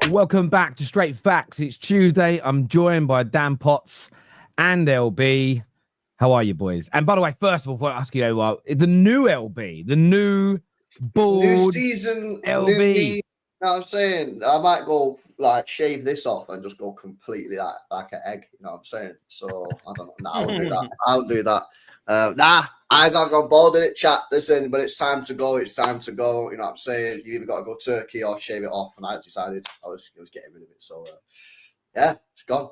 Welcome back to Straight Facts. It's Tuesday. I'm joined by Dan Potts and LB. How are you, boys? And by the way, first of all, before I ask you, the new LB, the new bald new season, LB. New me. You know what I'm saying? I might go like shave this off and just go completely like an egg. You know what I'm saying? So I don't know. Nah, I won't do that. I'll do that. I gotta go bald in it, chat. Listen, but it's time to go. It's time to go. You know what I'm saying? You either gotta go turkey or shave it off. And I decided I was getting rid of it. So yeah, it's gone.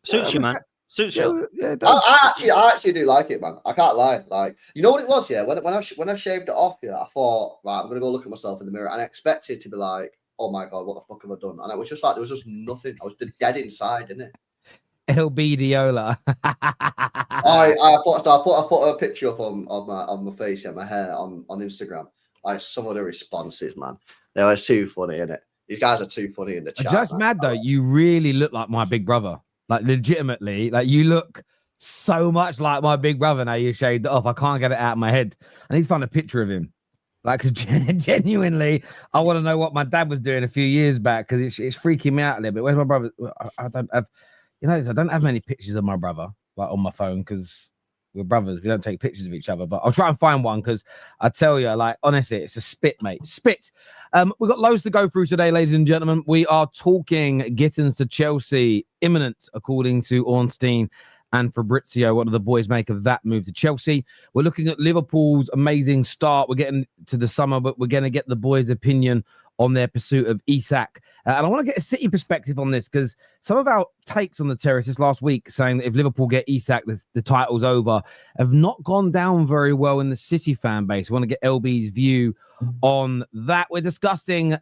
Suits you, man. Suits you. Yeah, I actually do like it, man. I can't lie. Like, you know what it was? Yeah, when I shaved it off, yeah, I thought, right, I'm gonna go look at myself in the mirror, and I expected to be like, oh my god, what the fuck have I done? And it was just like there was just nothing. I was dead inside, innit? LB Diola. I put a picture up of my face and my hair on Instagram. Like some of the responses, man, they were too funny, innit? These guys are too funny in the chat. Just mad though. You really look like my big brother. Like legitimately, like you look so much like my big brother now. You shaved it off. I can't get it out of my head. I need to find a picture of him. Like, cause genuinely, I want to know what my dad was doing a few years back because it's freaking me out a little bit. Where's my brother? I don't have, I don't have many pictures of my brother like on my phone because we're brothers. We don't take pictures of each other. But I'll try and find one because I tell you, like honestly, it's a spit, mate. Spit. We've got loads to go through today, ladies and gentlemen. We are talking Gittens to Chelsea, imminent, according to Ornstein and Fabrizio. What do the boys make of that move to Chelsea? We're looking at Liverpool's amazing start. We're getting to the summer, but we're going to get the boys' opinion on their pursuit of Isak. And I want to get a City perspective on this because some of our takes on the terrace this last week saying that if Liverpool get Isak, the title's over, have not gone down very well in the City fan base. I want to get LB's view on that. We're discussing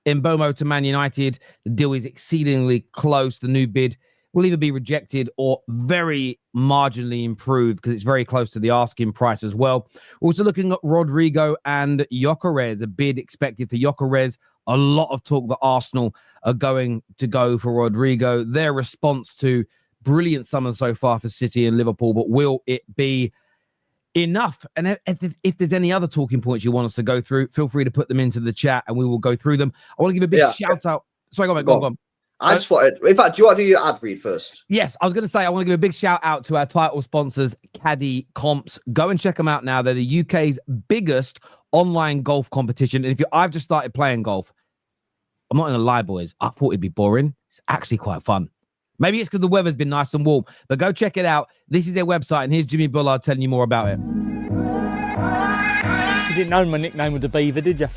Mbeumo to Man United. The deal is exceedingly close. The new bid will either be rejected or very marginally improved because it's very close to the asking price as well. We're also looking at Rdorygo and Gyökeres, a bid expected for Gyökeres. A lot of talk that Arsenal are going to go for Rdorygo. Their response to brilliant summer so far for City and Liverpool, but will it be enough? And if there's any other talking points you want us to go through, feel free to put them into the chat and we will go through them. I want to give a big shout out. Sorry, go on. I just wanted, in fact, do you want to do your ad read first? Yes, I was going to say, I want to give a big shout out to our title sponsors, Caddy Comps. Go and check them out now. They're the UK's biggest online golf competition. And I've just started playing golf, I'm not going to lie, boys, I thought it'd be boring. It's actually quite fun. Maybe it's because the weather's been nice and warm, but go check it out. This is their website, and here's Jimmy Bullard telling you more about it. You didn't know my nickname was the Beaver, did you?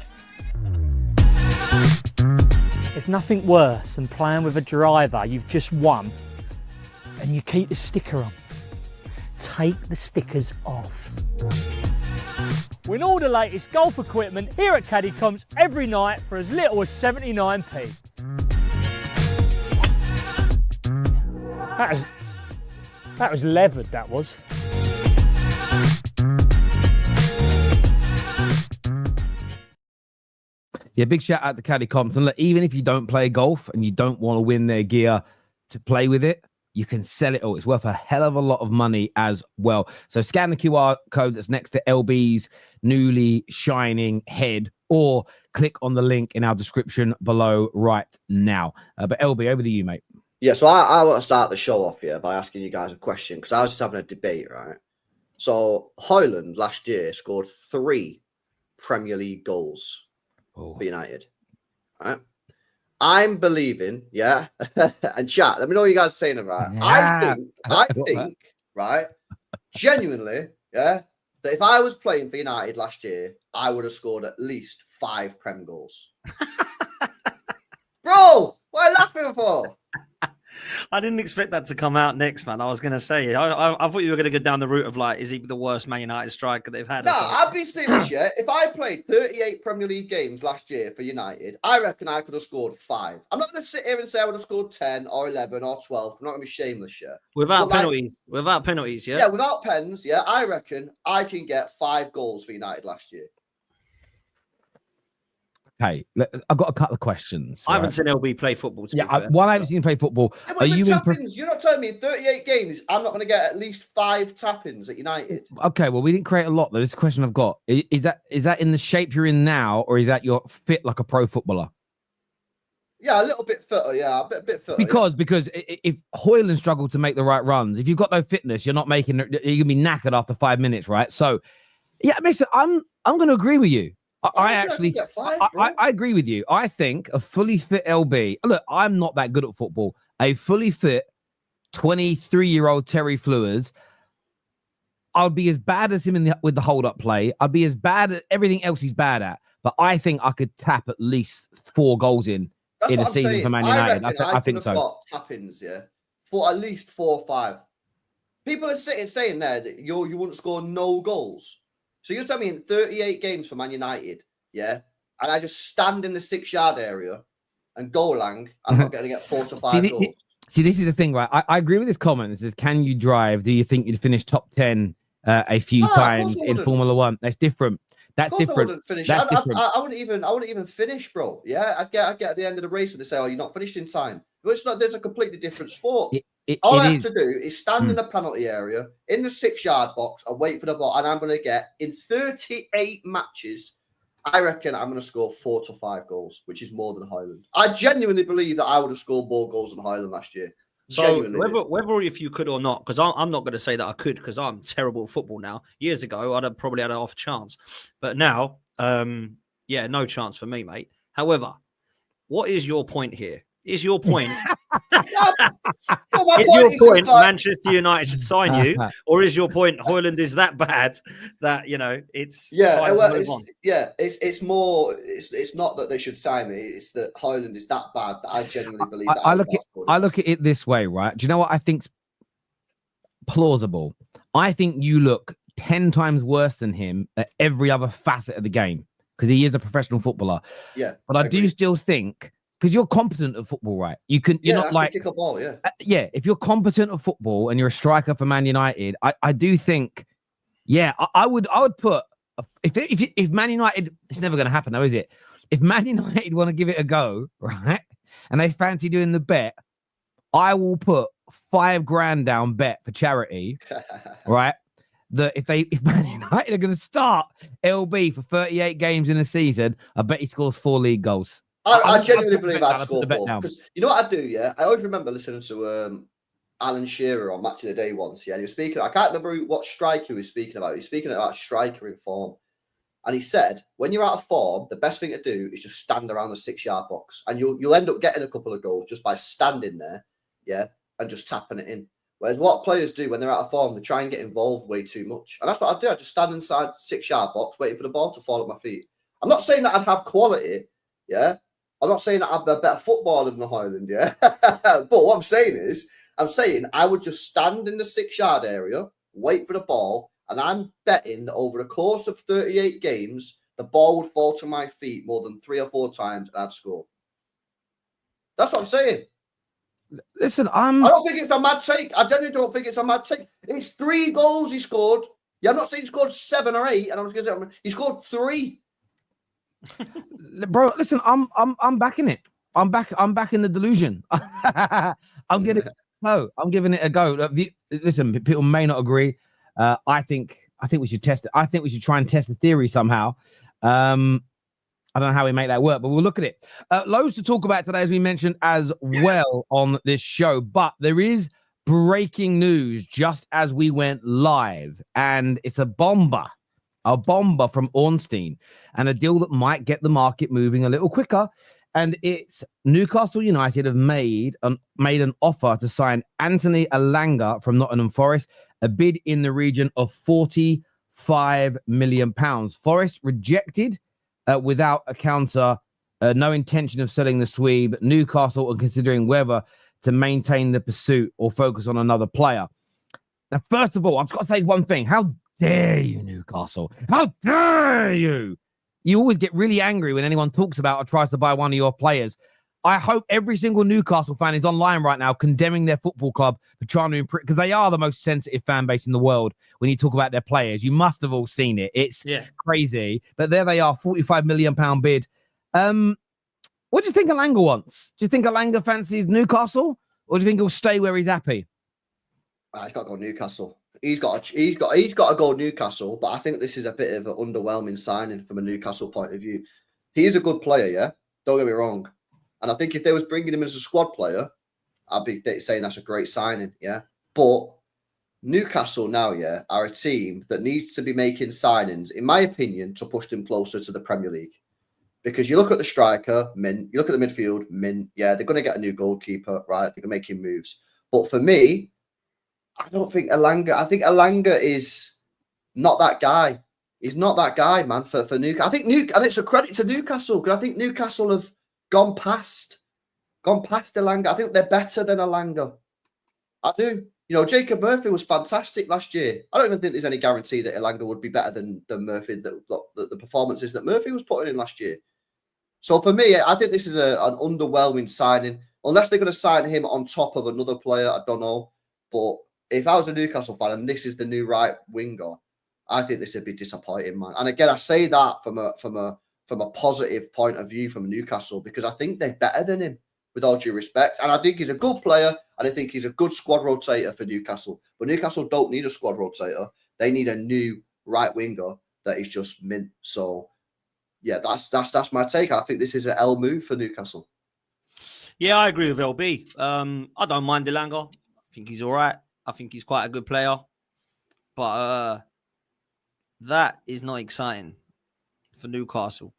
There's nothing worse than playing with a driver you've just won and you keep the sticker on. Take the stickers off. Win all the latest golf equipment here at Caddy Comps every night for as little as 79p. That was levered, that was. Yeah, big shout out to Caddy Comps. And look, even if you don't play golf and you don't want to win their gear to play with it, you can sell it all. It's worth a hell of a lot of money as well. So scan the QR code that's next to LB's newly shining head or click on the link in our description below right now. But LB, over to you, mate. Yeah, so I want to start the show off here by asking you guys a question because I was just having a debate, right? So Hojlund last year scored 3 Premier League goals for United, right? I'm believing, yeah, and chat. Let me know what you guys are saying about it. I think, right, genuinely, yeah, that if I was playing for United last year, I would have scored at least 5 Prem goals. Bro, what are you laughing for? I didn't expect that to come out next, man. I was going to say, I thought you were going to go down the route of like, is he the worst Man United striker they've had? No, I'd be serious, yeah. If I played 38 Premier League games last year for United, I reckon I could have scored 5. I'm not going to sit here and say I would have scored 10 or 11 or 12. I'm not going to be shameless, yeah. Without penalties, without penalties, yeah? Yeah, without pens, yeah. I reckon I can get 5 goals for United last year. Hey, I've got a couple of questions. I haven't seen LB play football. I haven't seen him play football. Yeah, are you tap-ins? You're not telling me in 38 games I'm not going to get at least 5 tap-ins at United. Okay, well, we didn't create a lot though. This question I've got is that in the shape you're in now, or is that you're fit like a pro footballer? Yeah, a little bit fitter. Yeah, a bit fitter. Because if Hojlund struggled to make the right runs, if you've got no fitness, you're not making. You're gonna be knackered after 5 minutes, right? So, yeah, listen, I'm going to agree with you. I agree with you. I think a fully fit LB. Look, I'm not that good at football. A fully fit 23-year-old Terry Flewers, I'll be as bad as him with the hold-up play. I'd be as bad at everything else he's bad at. But I think I could tap at least 4 goals in a season for Man United. I think so. Got tap-ins, yeah, for at least 4 or 5. People are saying there that you wouldn't score no goals. So you're telling me in 38 games for Man United, yeah, and I just stand in the 6-yard area and goal lang, I'm not going to get 4 to 5 goals. See, this is the thing, right? I agree with this comment. It says, can you drive? Do you think you'd finish top 10 a few times in Formula One? That's different. That's different. I wouldn't finish. I wouldn't even finish, bro. Yeah, I'd get at the end of the race when they say, "Oh, you're not finished in time." But it's not. There's a completely different sport. All I have to do is stand in the penalty area in the 6-yard box and wait for the ball, and I'm going to get in 38 matches. I reckon I'm going to score 4 to 5 goals, which is more than Hojlund. I genuinely believe that I would have scored more goals than Hojlund last year. So whether if you could or not, because I'm not going to say that I could, because I'm terrible at football now. Years ago, I'd have probably had an off chance, but now, no chance for me, mate. However, what is your point here? Is your point? Manchester United should sign you, or is your point Hojlund is that bad that it's it's more. It's not that they should sign me. It's that Hojlund is that bad that I genuinely believe. I look at it this way, right? Do you know what I think's plausible? I think you look 10 times worse than him at every other facet of the game because he is a professional footballer. Yeah, but I do still think. Because you're competent at football, right? You're not like kick a ball, yeah. If you're competent at football and you're a striker for Man United, I do think, I would put if Man United, it's never going to happen, though, is it? If Man United want to give it a go, right, and they fancy doing the bet, I will put $5,000 down bet for charity, right? That if Man United are going to start LB for 38 games in a season, I bet he scores 4 league goals. I genuinely believe I'd score 4. Because you know what I do, yeah? I always remember listening to Alan Shearer on Match of the Day once, yeah? And he was speaking, I can't remember what striker he was speaking about. He was speaking about striker in form. And he said, when you're out of form, the best thing to do is just stand around the 6-yard box. And you'll end up getting a couple of goals just by standing there, yeah? And just tapping it in. Whereas what players do when they're out of form, they try and get involved way too much. And that's what I do. I just stand inside the 6-yard box waiting for the ball to fall at my feet. I'm not saying that I'd have quality, yeah? I'm not saying that I'm a better footballer than the Hojlund, yeah? But what I'm saying I would just stand in the 6-yard area, wait for the ball, and I'm betting that over the course of 38 games, the ball would fall to my feet more than 3 or 4 times and I'd score. That's what I'm saying. Listen, I don't think it's a mad take. I genuinely don't think it's a mad take. It's 3 goals he scored. Yeah, I'm not saying he scored 7 or 8, and I was going to say he scored 3. Bro, listen, I'm backing it. I'm back in the delusion. I'm giving it a go. Listen, people may not agree. I think we should test it. I think we should try and test the theory somehow. I don't know how we make that work, but we'll look at it. Loads to talk about today, as we mentioned as well on this show. But there is breaking news just as we went live, and it's a bomber from Ornstein, and a deal that might get the market moving a little quicker. And it's Newcastle United have made an offer to sign Anthony Elanga from Nottingham Forest, a bid in the region of £45 million. Forest rejected without a counter, no intention of selling the Swede. Newcastle are considering whether to maintain the pursuit or focus on another player. Now, first of all, I've got to say one thing. How dare you, Newcastle? How dare you? You always get really angry when anyone talks about or tries to buy one of your players. I hope every single Newcastle fan is online right now condemning their football club for trying to improve, because they are the most sensitive fan base in the world when you talk about their players. You must have all seen it. It's crazy. But there they are, £45 million bid. What do you think Elanga wants? Do you think Elanga fancies Newcastle, or do you think he'll stay where he's happy? He's got to go Newcastle. He's got to go Newcastle, but I think this is a bit of an underwhelming signing from a Newcastle point of view. He is a good player, yeah? Don't get me wrong. And I think if they was bringing him as a squad player, I'd be saying that's a great signing, yeah. But Newcastle now, yeah, are a team that needs to be making signings, in my opinion, to push them closer to the Premier League. Because you look at the striker, mint. You look at the midfield, mint. Yeah, they're going to get a new goalkeeper, right? They're making moves. But for me, I don't think Elanga. I think Elanga is not that guy. He's not that guy, man. For Newcastle, I think it's a credit to Newcastle because I think Newcastle have gone past Elanga. I think they're better than Elanga. I do. You know, Jacob Murphy was fantastic last year. I don't even think there's any guarantee that Elanga would be better than Murphy. The performances that Murphy was putting in last year. So for me, I think this is an underwhelming signing. Unless they're going to sign him on top of another player, I don't know. But if I was a Newcastle fan and this is the new right winger, I think this would be disappointing, man. And again, I say that from a positive point of view from Newcastle because I think they're better than him, with all due respect. And I think he's a good player, and I think he's a good squad rotator for Newcastle. But Newcastle don't need a squad rotator; they need a new right winger that is just mint. So, yeah, that's my take. I think this is an L move for Newcastle. Yeah, I agree with LB. I don't mind Elanga. I think he's all right. I think he's quite a good player, but that is not exciting for Newcastle.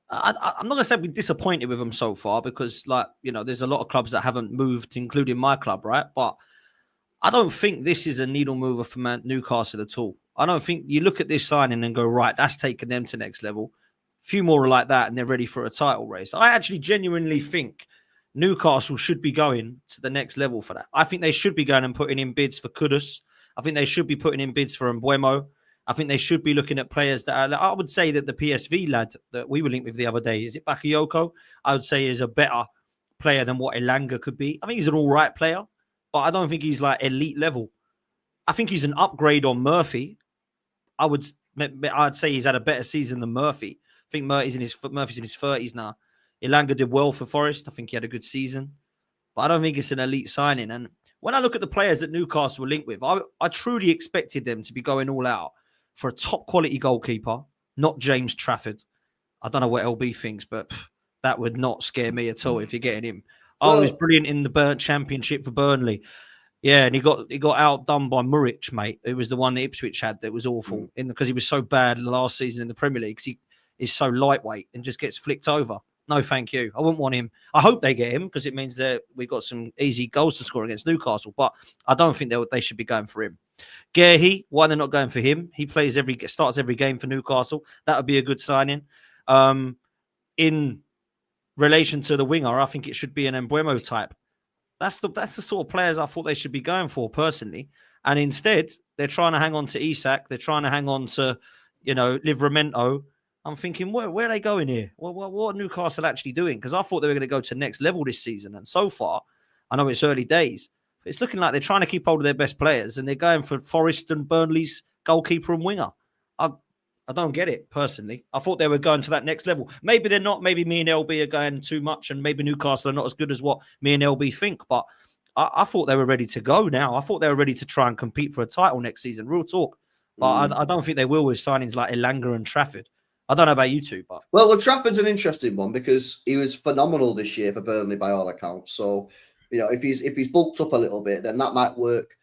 I'm not going to say we're disappointed with them so far because, like, you know, there's a lot of clubs that haven't moved, including my club, right? But I don't think this is a needle mover for Newcastle at all. I don't think you look at this signing and go, right, that's taken them to next level. A few more like that and they're ready for a title race. I actually genuinely think Newcastle should be going to the next level for that. I think they should be going and putting in bids for Kudus. I think they should be putting in bids for Mbeumo. I think they should be looking at players that are, I would say that the PSV lad that we were linked with the other day, is it Bakayoko? I would say is a better player than what Elanga could be. I think he's an all right player, but I don't think he's like elite level. I think he's an upgrade on Murphy. I'd say he's had a better season than Murphy. I think Murphy's in his 30s now. Elanga did well for Forest. I think he had a good season, but I don't think it's an elite signing. And when I look at the players that Newcastle were linked with, I truly expected them to be going all out for a top quality goalkeeper, not James Trafford. I don't know what LB thinks, but that would not scare me at all if you're getting him. Oh, he was brilliant in the Championship for Burnley. Yeah, and he got outdone by Muric, mate. It was the one that Ipswich had that was awful because he was so bad last season in the Premier League because he is so lightweight and just gets flicked over. No, thank you. I wouldn't want him. I hope they get him because it means that we've got some easy goals to score against Newcastle, but I don't think they should be going for him. Gehi, why they're not going for him? He starts every game for Newcastle. That would be a good signing. In relation to the winger, I think it should be an Mbeumo type. That's the sort of players I thought they should be going for personally. And instead, they're trying to hang on to Isak. They're trying to hang on to, Livermento. I'm thinking, where are they going here? What are Newcastle actually doing? Because I thought they were going to go to next level this season. And so far, I know it's early days, but it's looking like they're trying to keep hold of their best players and they're going for Forest and Burnley's goalkeeper and winger. I don't get it, personally. I thought they were going to that next level. Maybe they're not. Maybe me and LB are going too much and maybe Newcastle are not as good as what me and LB think. But I thought they were ready to go now. I thought they were ready to try and compete for a title next season. Real talk. But I don't think they will with signings like Elanga and Trafford. I don't know about you two, but... Well, Trafford's an interesting one because he was phenomenal this year for Burnley by all accounts. So, if he's bulked up a little bit, then that might work.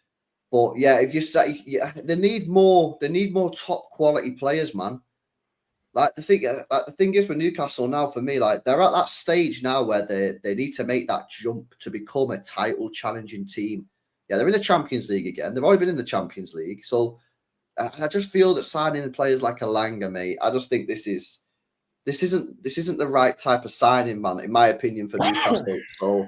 But yeah, if you say they need more top quality players, man. Like the thing is with Newcastle now, for me, like they're at that stage now where they need to make that jump to become a title challenging team. Yeah, they're in the Champions League again. They've already been in the Champions League, so I just feel that signing players like Elanga, mate, I just think this isn't the right type of signing, man, in my opinion, for Newcastle. So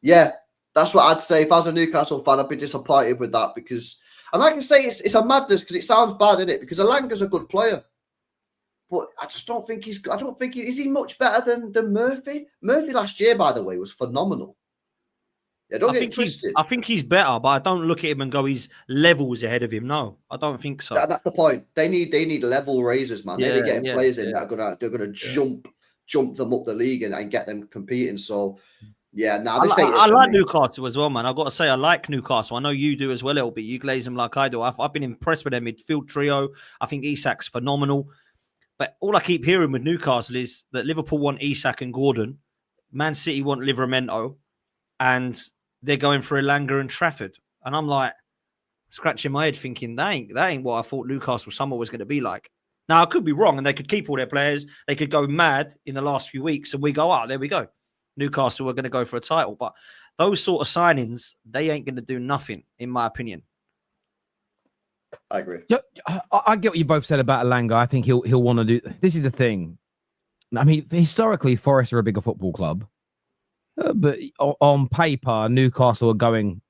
yeah. That's what I'd say. If I was a Newcastle fan, I'd be disappointed with that because, and like I say, it's a madness because it sounds bad, isn't it? Because Elanga's a good player, but I just don't think is he much better than Murphy? Murphy last year, by the way, was phenomenal. Yeah, don't get twisted. I think he's better, but I don't look at him and go, he's levels ahead of him. No, I don't think so. That's the point. They need level raisers, man. They're getting players in that are gonna jump them up the league and get them competing. So. Yeah, now I like Newcastle as well, man. I've got to say, I like Newcastle. I know you do as well, LB. You glaze them like I do. I've been impressed with their midfield trio. I think Isak's phenomenal. But all I keep hearing with Newcastle is that Liverpool want Isak and Gordon. Man City want Livermento, and they're going for Elanga and Trafford. And I'm like, scratching my head thinking, that ain't what I thought Newcastle summer was going to be like. Now, I could be wrong, and they could keep all their players. They could go mad in the last few weeks, and we go, there we go. Newcastle are going to go for a title. But those sort of signings, they ain't going to do nothing, in my opinion. I agree. I get what you both said about Elanga. I think he'll want to do. This is the thing. I mean, historically, Forest are a bigger football club, but on paper, Newcastle are going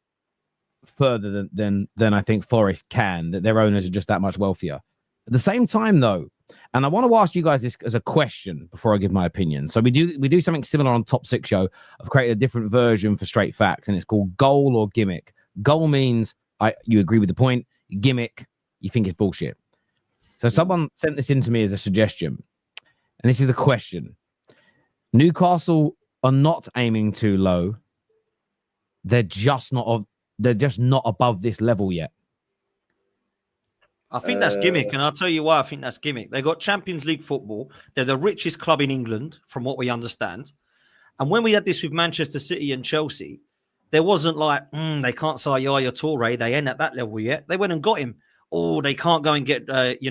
further than I think Forest can. That their owners are just that much wealthier. At the same time, though, and I want to ask you guys this as a question before I give my opinion. So we do something similar on Top 6 Show. I've created a different version for Straight Facts, and it's called Goal or Gimmick. Goal means you agree with the point. Gimmick, you think it's bullshit. So someone sent this in to me as a suggestion, and this is the question. Newcastle are not aiming too low. They're just not above this level yet. I think that's gimmick, and I'll tell you why I think that's gimmick. They got Champions League football. They're the richest club in England, from what we understand. And when we had this with Manchester City and Chelsea, there wasn't like, they can't sign Yaya Toure. They ain't at that level yet. They went and got him. Oh, they can't go and get, Arjen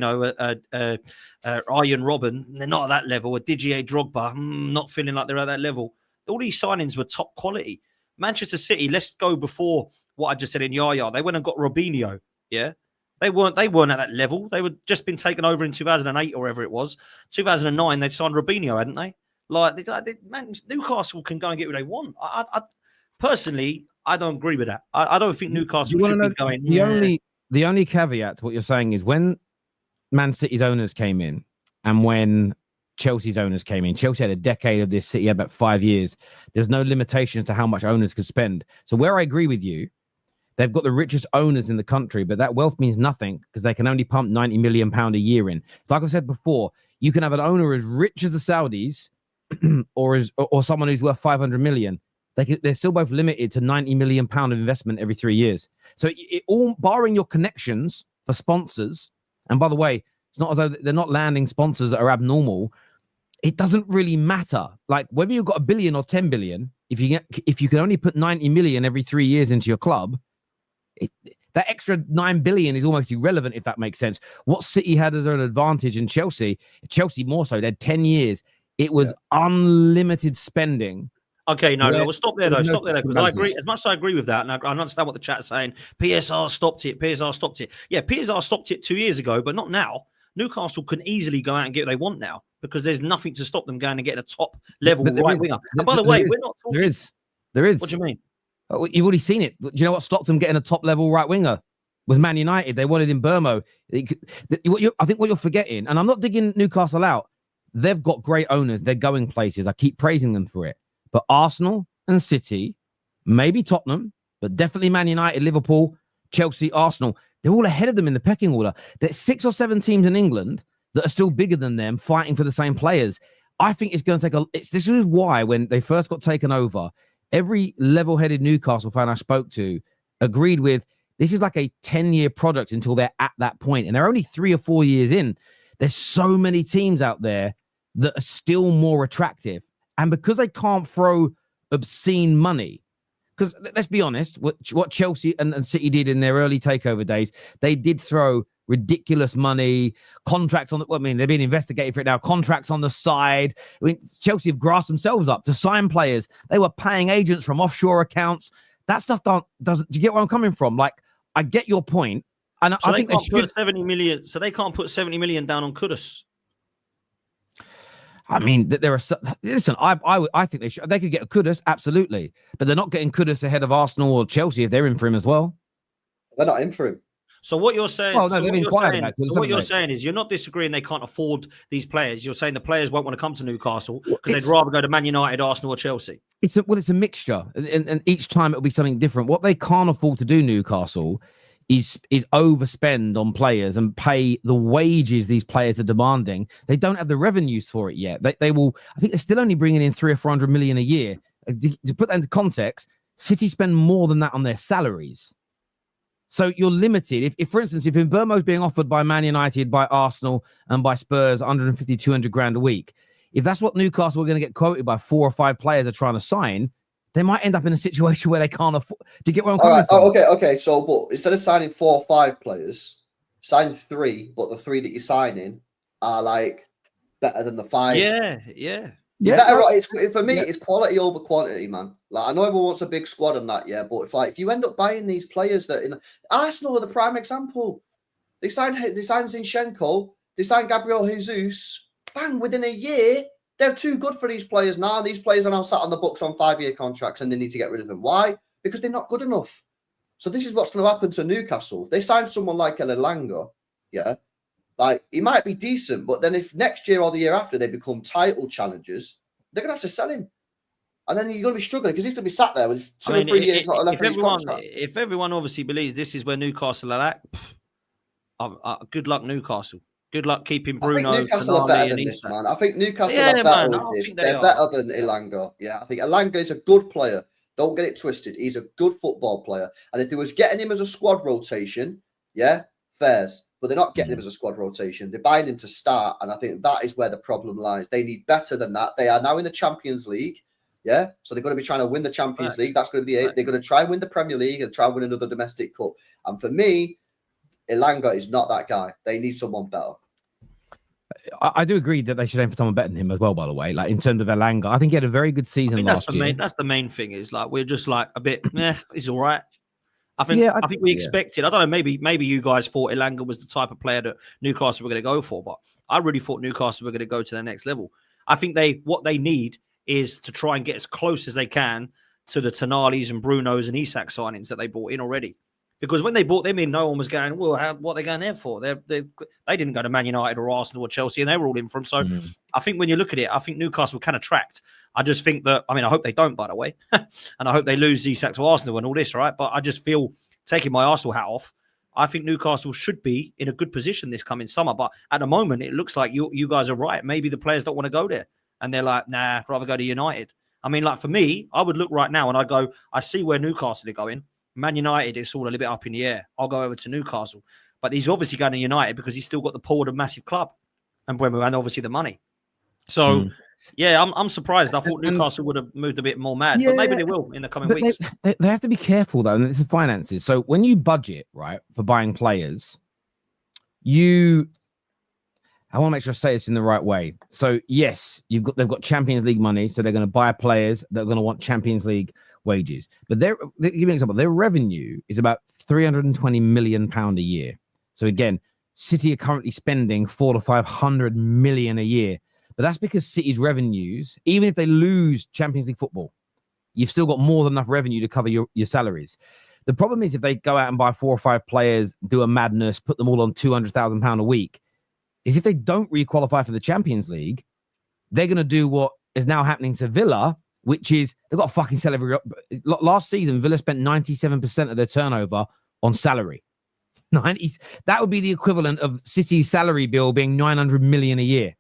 Robben. They're not at that level. A Didier Drogba, not feeling like they're at that level. All these signings were top quality. Manchester City, let's go before what I just said in Yaya. They went and got Robinho, yeah? They weren't at that level. They were just been taken over in 2008 or whatever it was. 2009, they signed Robinho, hadn't they? Newcastle can go and get what they want. I personally, I don't agree with that. I don't think Newcastle should be going. The only caveat to what you're saying is when Man City's owners came in and when Chelsea's owners came in, Chelsea had a decade of this, City had about 5 years. There's no limitations to how much owners could spend. So where I agree with you, they've got the richest owners in the country, but that wealth means nothing because they can only pump £90 million a year in. Like I've said before, you can have an owner as rich as the Saudis or someone who's worth 500 million. They're still both limited to £90 million of investment every 3 years. So it all, barring your connections for sponsors, and by the way, it's not as though they're not landing sponsors that are abnormal. It doesn't really matter. Like whether you've got 1 billion or 10 billion, if you can only put 90 million every 3 years into your club, that extra 9 billion is almost irrelevant, if that makes sense. What City had as an advantage in Chelsea more so, they had 10 years. It was unlimited spending. Okay, no, we'll stop there though. Stop there because I agree. As much as I agree with that, and I understand what the chat's saying. PSR stopped it. Yeah, PSR stopped it 2 years ago, but not now. Newcastle can easily go out and get what they want now because there's nothing to stop them going and getting a top level right winger. And by the way, we're not talking. There is. What do you mean? You've already seen it. Do you know what stopped them getting a top level right winger? Was Man United. They wanted Mbeumo. I think what you're forgetting, and I'm not digging Newcastle out. They've got great owners. They're going places. I keep praising them for it. But Arsenal and City, maybe Tottenham, but definitely Man United, Liverpool, Chelsea, Arsenal, they're all ahead of them in the pecking order. There's 6 or 7 teams in England that are still bigger than them fighting for the same players. I think it's going to take this is why when they first got taken over, every level-headed Newcastle fan I spoke to agreed with this is like a 10-year product until they're at that point. And they're only 3 or 4 years in. There's so many teams out there that are still more attractive. And because they can't throw obscene money, because let's be honest, what Chelsea and City did in their early takeover days, they did throw ridiculous money, contracts on the, they're being investigated for it now, contracts on the side. Chelsea have grasped themselves up to sign players. They were paying agents from offshore accounts. That stuff doesn't, do you get where I'm coming from? Like, I get your point. And so I think they can't put 70 million. So they can't put 70 million down on Kudus. I mean, there are. Listen, I think they could get a Kudus, absolutely, but they're not getting Kudus ahead of Arsenal or Chelsea if they're in for him as well. They're not in for him. So what you're saying? Well, no, what you're saying is you're not disagreeing they can't afford these players. You're saying the players won't want to come to Newcastle because they'd rather go to Man United, Arsenal, or Chelsea. It's a mixture, and each time it'll be something different. What they can't afford to do, Newcastle, is overspend on players and pay the wages these players are demanding. They don't have the revenues for it yet. They will. I think they're still only bringing in 300 or 400 million a year. To put that into context, City spend more than that on their salaries. So you're limited. If for instance, if Mbeumo's being offered by Man United, by Arsenal, and by Spurs 150, 200 grand a week, if that's what Newcastle are going to get quoted by 4 or 5 players are trying to sign, they might end up in a situation where they can't afford. Do you get where I'm coming from? Okay. So, but instead of signing 4 or 5 players, sign 3, but the 3 that you're signing are like better than the 5. Yeah. For me, it's quality over quantity, man. Like, I know everyone wants a big squad and that, yeah, but if you end up buying these players that Arsenal are the prime example. They signed Zinchenko, they signed Gabriel Jesus. Bang! Within a year, they're too good for these players now. These players are now sat on the books on 5-year contracts, and they need to get rid of them. Why? Because they're not good enough. So this is what's going to happen to Newcastle. If they sign someone like Elanga, yeah, like he might be decent, but then if next year or the year after they become title challengers, they're going to have to sell him. And then you're going to be struggling because he's going to be sat there with 2 or 3 years left of his contract. If everyone obviously believes this is where Newcastle are at, good luck, Newcastle. Good luck keeping Bruno. I think Newcastle are better than this, man. I think Newcastle are better with this. They're better than Elanga. Yeah, I think Elanga is a good player. Don't get it twisted. He's a good football player. And if they was getting him as a squad rotation, yeah, fairs. But they're not getting him as a squad rotation. They're buying him to start. And I think that is where the problem lies. They need better than that. They are now in the Champions League. Yeah, so they're going to be trying to win the Champions League. That's going to be it. They're going to try and win the Premier League and try and win another domestic cup. And for me, Elanga is not that guy. They need someone better. I do agree that they should aim for someone better than him as well, by the way. Like, in terms of Elanga, I think he had a very good season last year. That's the main thing, is like we're just like a bit, he's all right. I think we expected. I don't know. Maybe you guys thought Elanga was the type of player that Newcastle were going to go for, but I really thought Newcastle were going to go to the next level. I think what they need is to try and get as close as they can to the Tonali's and Bruno's and Isak signings that they bought in already. Because when they bought them in, no one was going, well, what are they going there for? They didn't go to Man United or Arsenal or Chelsea, and they were all in from. So I think when you look at it, I think Newcastle can attract. I just think that, I hope they don't, by the way. And I hope they lose Isak to Arsenal and all this, right? But I just feel, taking my Arsenal hat off, I think Newcastle should be in a good position this coming summer. But at the moment, it looks like you guys are right. Maybe the players don't want to go there. And they're like, nah, I'd rather go to United. Like for me, I would look right now and I go, I see where Newcastle are going. Man United, it's all a little bit up in the air. I'll go over to Newcastle. But he's obviously going to United because he's still got the pull of a massive club and obviously the money. So, I'm surprised. I thought Newcastle would have moved a bit more mad, but maybe they will in the coming weeks. They have to be careful, though, and it's the finances. So when you budget, right, for buying players, I want to make sure I say this in the right way. So, yes, they've got Champions League money, so they're going to buy players that are going to want Champions League wages. But give me an example. Their revenue is about £320 million a year. So again, City are currently spending 400 to 500 million a year. But that's because City's revenues, even if they lose Champions League football, you've still got more than enough revenue to cover your salaries. The problem is if they go out and buy 4 or 5 players, do a madness, put them all on £200,000 a week, is if they don't re-qualify for the Champions League, they're going to do what is now happening to Villa, which is they've got to fucking celebrate. Last season, Villa spent 97% of their turnover on salary. That would be the equivalent of City's salary bill being 900 million a year.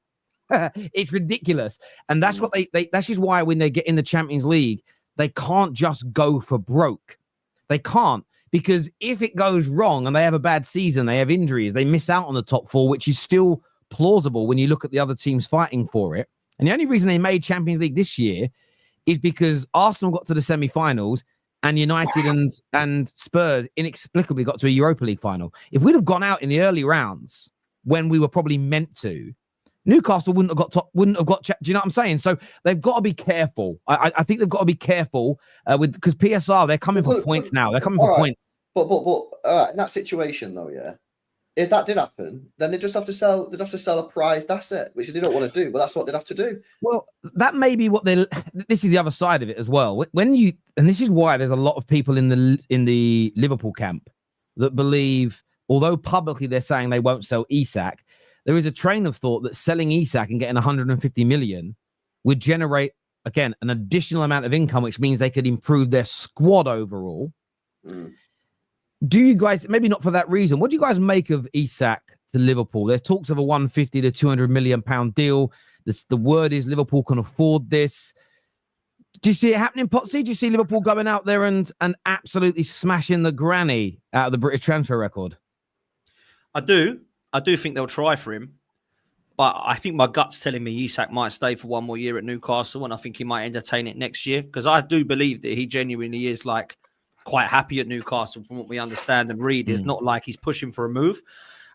It's ridiculous. And that's what that's just why when they get in the Champions League, they can't just go for broke. They can't, because if it goes wrong and they have a bad season, they have injuries, they miss out on the top 4, which is still plausible when you look at the other teams fighting for it. And the only reason they made Champions League this year is because Arsenal got to the semi-finals and United and Spurs inexplicably got to a Europa League final. If we'd have gone out in the early rounds when we were probably meant to, Newcastle wouldn't have got. Do you know what I'm saying? So they've got to be careful. I think they've got to be careful because PSR, they're coming for points now. They're coming for points. But in that situation though, yeah, if that did happen, then they just have to sell. They'd have to sell a prized asset, which they don't want to do. But that's what they'd have to do. Well, that may be what they. This is the other side of it as well. And this is why there's a lot of people in the Liverpool camp that believe, although publicly they're saying they won't sell Isak, there is a train of thought that selling Isak and getting 150 million would generate, again, an additional amount of income, which means they could improve their squad overall. Do you guys, maybe not for that reason, what do you guys make of Isak to Liverpool? There's talks of a 150 to 200 million pound deal. The word is Liverpool can afford this. Do you see it happening, Pottsy? Do you see Liverpool going out there and absolutely smashing the granny out of the British transfer record? I do think they'll try for him. But I think my gut's telling me Isak might stay for one more year at Newcastle, and I think he might entertain it next year, because I do believe that he genuinely is like quite happy at Newcastle from what we understand and read. It's not like he's pushing for a move.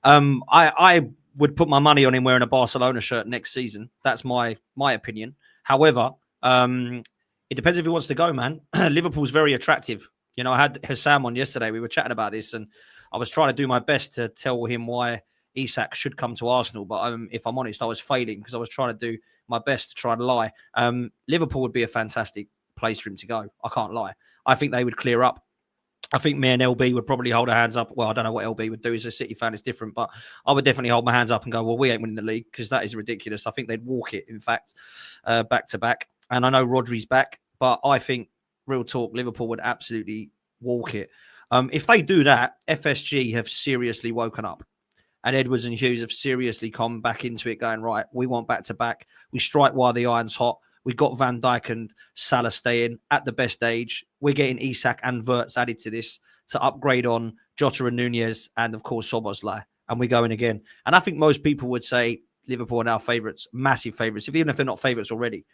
I would put my money on him wearing a Barcelona shirt next season. That's my opinion. However, it depends if he wants to go, man. Liverpool's very attractive. You know, I had Hassam on yesterday. We were chatting about this, and I was trying to do my best to tell him why Isak should come to Arsenal. But if I'm honest, I was failing because I was trying to do my best to try and lie. Liverpool would be a fantastic place for him to go. I can't lie. I think they would clear up. I think me and LB would probably hold our hands up. Well, I don't know what LB would do. As a City fan, it's different. But I would definitely hold my hands up and go, well, we ain't winning the league, because that is ridiculous. I think they'd walk it, in fact, back to back. And I know Rodri's back, but I think, real talk, Liverpool would absolutely walk it. If they do that, FSG have seriously woken up. And Edwards and Hughes have seriously come back into it, going, right, we want back to back. We strike while the iron's hot. We got Van Dijk and Salah staying at the best age. We're getting Isak and Wirtz added to this to upgrade on Jota and Nunez and, of course, Szoboszlai. And we're going again. And I think most people would say Liverpool are now favourites, massive favourites, even if they're not favourites already.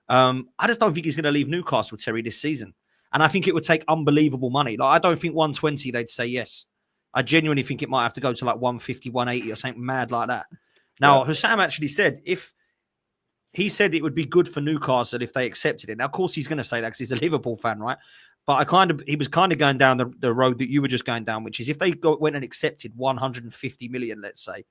I just don't think he's going to leave Newcastle, Terry, this season. And I think it would take unbelievable money. Like, I don't think 120 they'd say yes. I genuinely think it might have to go to like 150, 180 or something mad like that. Now, Hassam actually said he said it would be good for Newcastle if they accepted it. Now, of course, he's going to say that because he's a Liverpool fan, right? But he was kind of going down the road that you were just going down, which is if they went and accepted 150 million, let's say,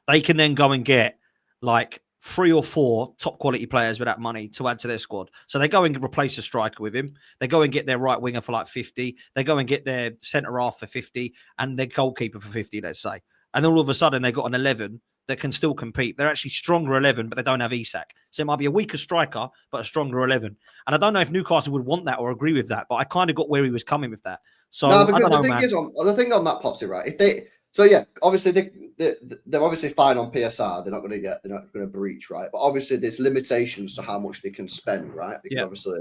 they can then go and get like 3 or 4 top quality players with that money to add to their squad. So they go and replace a striker with him. They go and get their right winger for like 50. They go and get their centre half for 50 and their goalkeeper for 50, let's say. And all of a sudden they've got an 11 that can still compete. They're actually stronger 11, but they don't have Isak. So it might be a weaker striker, but a stronger 11. And I don't know if Newcastle would want that or agree with that, but I kind of got where he was coming with that. So no, because I don't know, the thing on that, Pottsy, right? If they, so yeah, obviously they're obviously fine on PSR. They're not going to breach, right? But obviously there's limitations to how much they can spend, right? Because obviously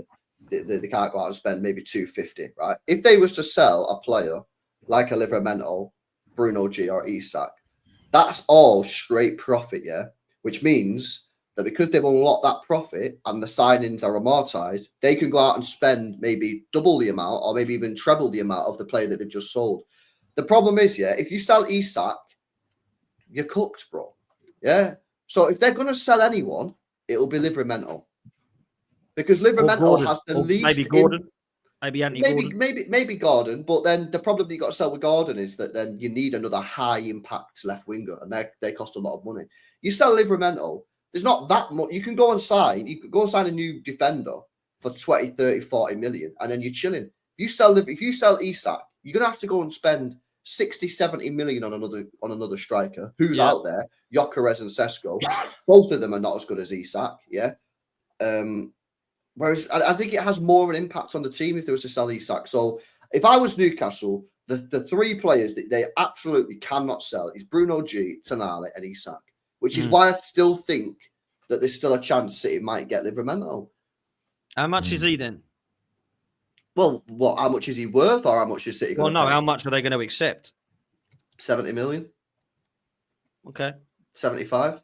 they can't go out and spend maybe 250, right? If they was to sell a player like a Livermento, Bruno G or Isak, that's all straight profit, yeah? Which means that because they've unlocked that profit and the signings are amortized, they can go out and spend maybe double the amount or maybe even treble the amount of the player that they've just sold. The problem is, yeah, if you sell Isak, you're cooked, bro. Yeah? So if they're going to sell anyone, it'll be Livermento. Because Livermento has the least... Maybe Gordon. Maybe Anthony Gordon. Maybe Gordon, but then the problem that you got to sell with Gordon is that then you need another high impact left winger, and they cost a lot of money. You sell Livermento, there's not that much. You can go and sign a new defender for 20, 30, 40 million, and then you're chilling. If you sell Isak, you're gonna have to go and spend 60, 70 million on another striker who's out there, Gyökeres and Sesko. Both of them are not as good as Isak, yeah. Whereas I think it has more of an impact on the team if they was to sell Isak. So if I was Newcastle, the 3 players that they absolutely cannot sell is Bruno G, Tonali, and Isak, which is why I still think that there's still a chance City might get Livermento. How much is he then? Well, how much is he worth, or how much is City going to pay? How much are they going to accept? 70 million. Okay. 75.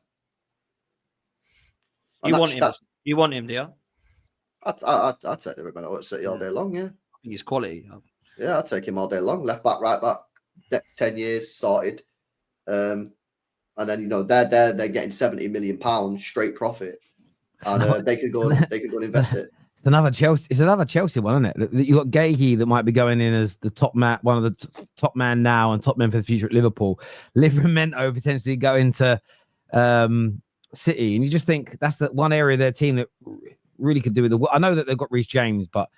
You want him, do you? I'd take Livermento at City all day long, yeah. I think he's quality. Yeah, I'd take him all day long. Left back, right back, next 10 years sorted. And then they're getting £70 million straight profit, and they could go and invest it. It's another Chelsea one, isn't it? You got Gahey that might be going in as the top man, one of the top man now and top men for the future at Liverpool. Livermento potentially going to City, and you just think that's the one area of their team that really could do with I know that they've got Reece James, but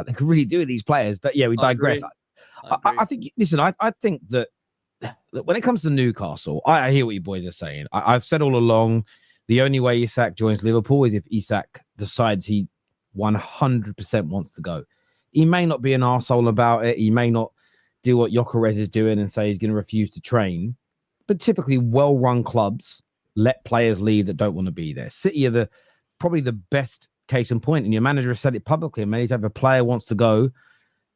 they could really do with these players. But yeah, we digress. I think. Listen, I think that when it comes to Newcastle, I hear what you boys are saying. I've said all along, the only way Isak joins Liverpool is if Isak decides he 100% wants to go. He may not be an arsehole about it. He may not do what Gyökeres is doing and say he's going to refuse to train. But typically, well-run clubs let players leave that don't want to be there. City are probably the best case in point, and your manager has said it publicly. And many times, if a player wants to go,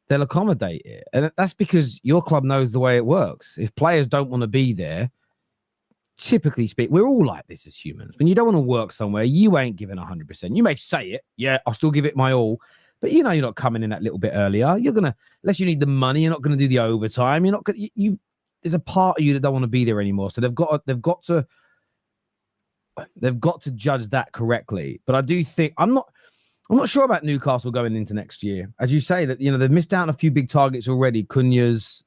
they'll accommodate it, and that's because your club knows the way it works. If players don't want to be there, typically speak, we're all like this as humans. When you don't want to work somewhere, you ain't giving 100%. You may say it, yeah, I'll still give it my all, but you know you're not coming in that little bit earlier. You're gonna, unless you need the money, you're not gonna do the overtime. You're not gonna. There's a part of you that don't want to be there anymore. So they've got to judge that correctly. But I do think I'm not sure about Newcastle going into next year. As you say, that they've missed out on a few big targets already. Cunha's,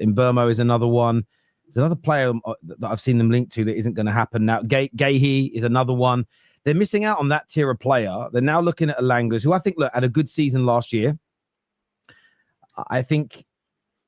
Mbeumo is another one. There's another player that I've seen them linked to that isn't going to happen now. Gahey is another one. They're missing out on that tier of player. They're now looking at Elanga's, who I think had a good season last year. I think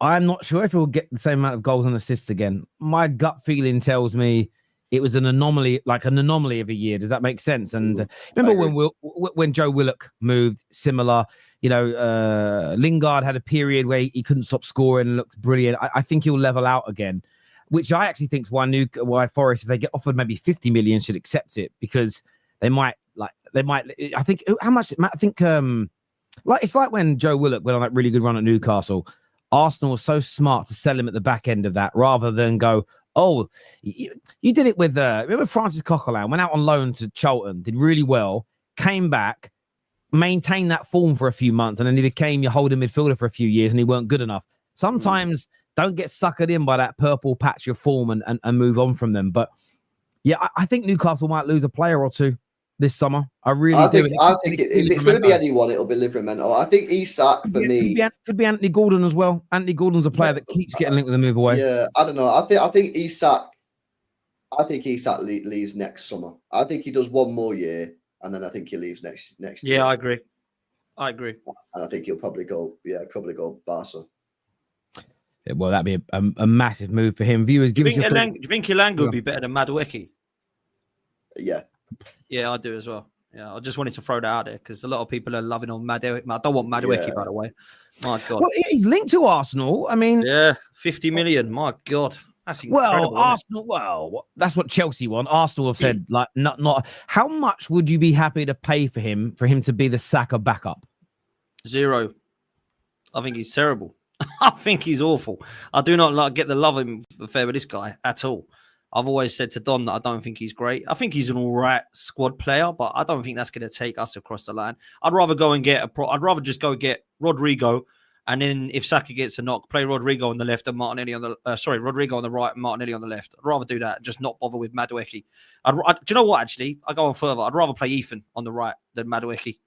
I'm not sure if he'll get the same amount of goals and assists again. My gut feeling tells me it was an anomaly of a year. Does that make sense? And remember when Joe Willock moved, similar, Lingard had a period where he couldn't stop scoring and looked brilliant. I think he'll level out again, which I actually think is why Forest, if they get offered maybe 50 million, should accept it, because they might, I think, how much, I think, it's like when Joe Willock went on that really good run at Newcastle. Arsenal was so smart to sell him at the back end of that rather than go, oh, you did it with, remember Francis Coquelin went out on loan to Charlton, did really well, came back, maintained that form for a few months, and then he became your holding midfielder for a few years and he weren't good enough. Sometimes don't get suckered in by that purple patch of form and move on from them. But yeah, I think Newcastle might lose a player or two this summer. I think if it's going to be anyone, it'll be Livermento. I think Isak, for me, could be Anthony Gordon as well. Anthony Gordon's a player that keeps getting linked with a move away. Yeah, I don't know. I think Isak leaves next summer. I think he does one more year, and then I think he leaves next year. Yeah, I agree. And I think he'll probably go Barca. Yeah, well, that'd be a massive move for him. Viewers, do you think Elanga would be better than Madueke? Yeah. Yeah, I do as well. Yeah, I just wanted to throw that out there because a lot of people are loving on Madueke. I don't want Madueke, by the way. My God. Well, he's linked to Arsenal. I mean, yeah, 50 million. My God, that's incredible. Well, Arsenal. Well, that's what Chelsea want. Arsenal have said not. How much would you be happy to pay for him to be the Saka backup? 0. I think he's terrible. I think he's awful. I do not get the love affair with this guy at all. I've always said to Don that I don't think he's great. I think he's an all right squad player, but I don't think that's going to take us across the line. I'd rather just go get Rdorygo, and then if Saka gets a knock, play Rdorygo on the left and Martinelli on the Rdorygo on the right and Martinelli on the left. I'd rather do that, just not bother with Madueke. Do you know what? Actually, I go on further. I'd rather play Ethan on the right than Madueke.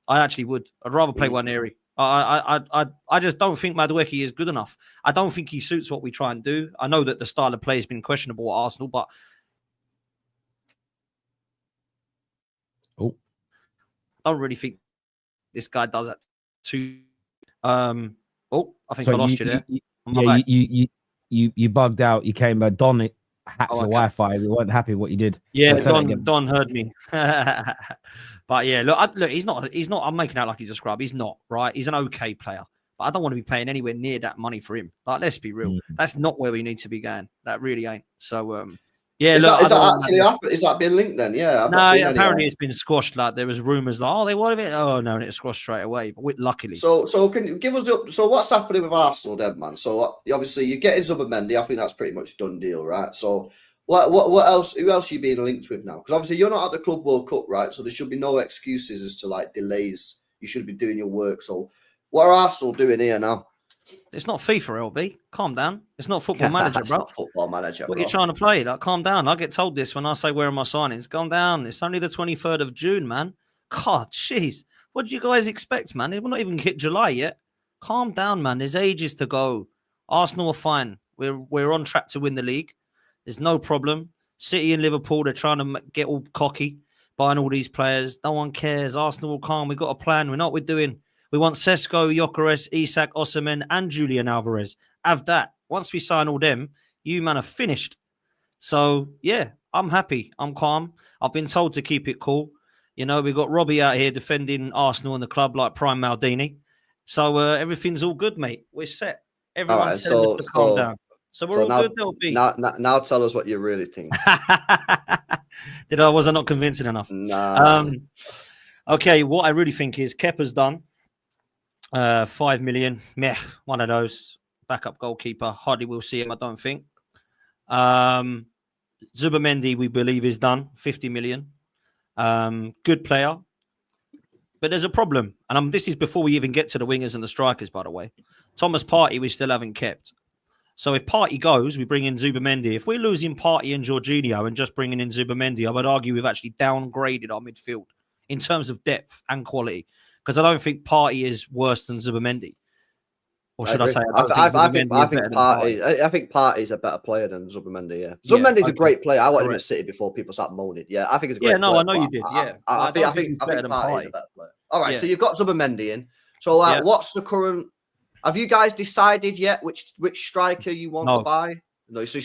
I actually would. I'd rather play Waneri. I just don't think Madueke is good enough. I don't think he suits what we try and do. I know that the style of play has been questionable at Arsenal, but I don't really think this guy does that too. I think I lost you there. You bugged out. You came by Don hacked your Wi-Fi. We weren't happy with what you did. Yeah, Don heard me. But yeah, look, he's not. I'm making out like he's a scrub. He's not, right? He's an okay player, but I don't want to be paying anywhere near that money for him. Like, let's be real. That's not where we need to be going. That really ain't. So, yeah. Is that actually happening? Is that being linked then? Yeah. Apparently it's been squashed. Like there was rumors like, they wanted it. Oh no, and it squashed straight away. But luckily. So can you give us up? So what's happening with Arsenal, then, man? So obviously you're getting Zubermendi. I think that's pretty much done deal, right? So. What else? Who else are you being linked with now? Because obviously you're not at the Club World Cup, right? So there should be no excuses as to delays. You should be doing your work. So what are Arsenal doing here now? It's not FIFA, LB. Calm down. It's not Football Manager, bro. Not Football Manager. What are you trying to play? Calm down. I get told this when I say where are my signings. Calm down. It's only the 23rd of June, man. God, jeez. What do you guys expect, man? We're not even hit July yet. Calm down, man. There's ages to go. Arsenal are fine. We're on track to win the league. There's no problem. City and Liverpool, they're trying to get all cocky, buying all these players. No one cares. Arsenal will calm. We've got a plan. We know what we're doing. We want Sesko, Gyökeres, Isak, Osimhen, and Julian Alvarez. Have that. Once we sign all them, you, man, are finished. So, yeah, I'm happy. I'm calm. I've been told to keep it cool. We've got Robbie out here defending Arsenal and the club like Prime Maldini. So, everything's all good, mate. We're set. Everyone's telling us to calm down. So we're all good, LB. Now tell us what you really think. Was I not convincing enough? Nah. Okay, what I really think is Kepa's done. 5 million. Meh, one of those. Backup goalkeeper. Hardly will see him, I don't think. Zubimendi, we believe, is done. 50 million. Good player. But there's a problem. And this is before we even get to the wingers and the strikers, by the way. Thomas Partey, we still haven't kept. So if Partey goes, we bring in Zubimendi. If we're losing Partey and Jorginho and just bringing in Zubimendi, I would argue we've actually downgraded our midfield in terms of depth and quality. Because I don't think Partey is worse than Zubimendi. Or should I say, I think Partey's a better player than Zubimendi. Yeah, Zubimendi's a great player. I wanted him at City before people start moaning. Yeah, I think it's a great. Yeah, no, player, I know you did. Yeah, I think Partey's a better player. All right, so you've got Zubimendi in. So what's the current? Have you guys decided yet which striker you want to buy? No, so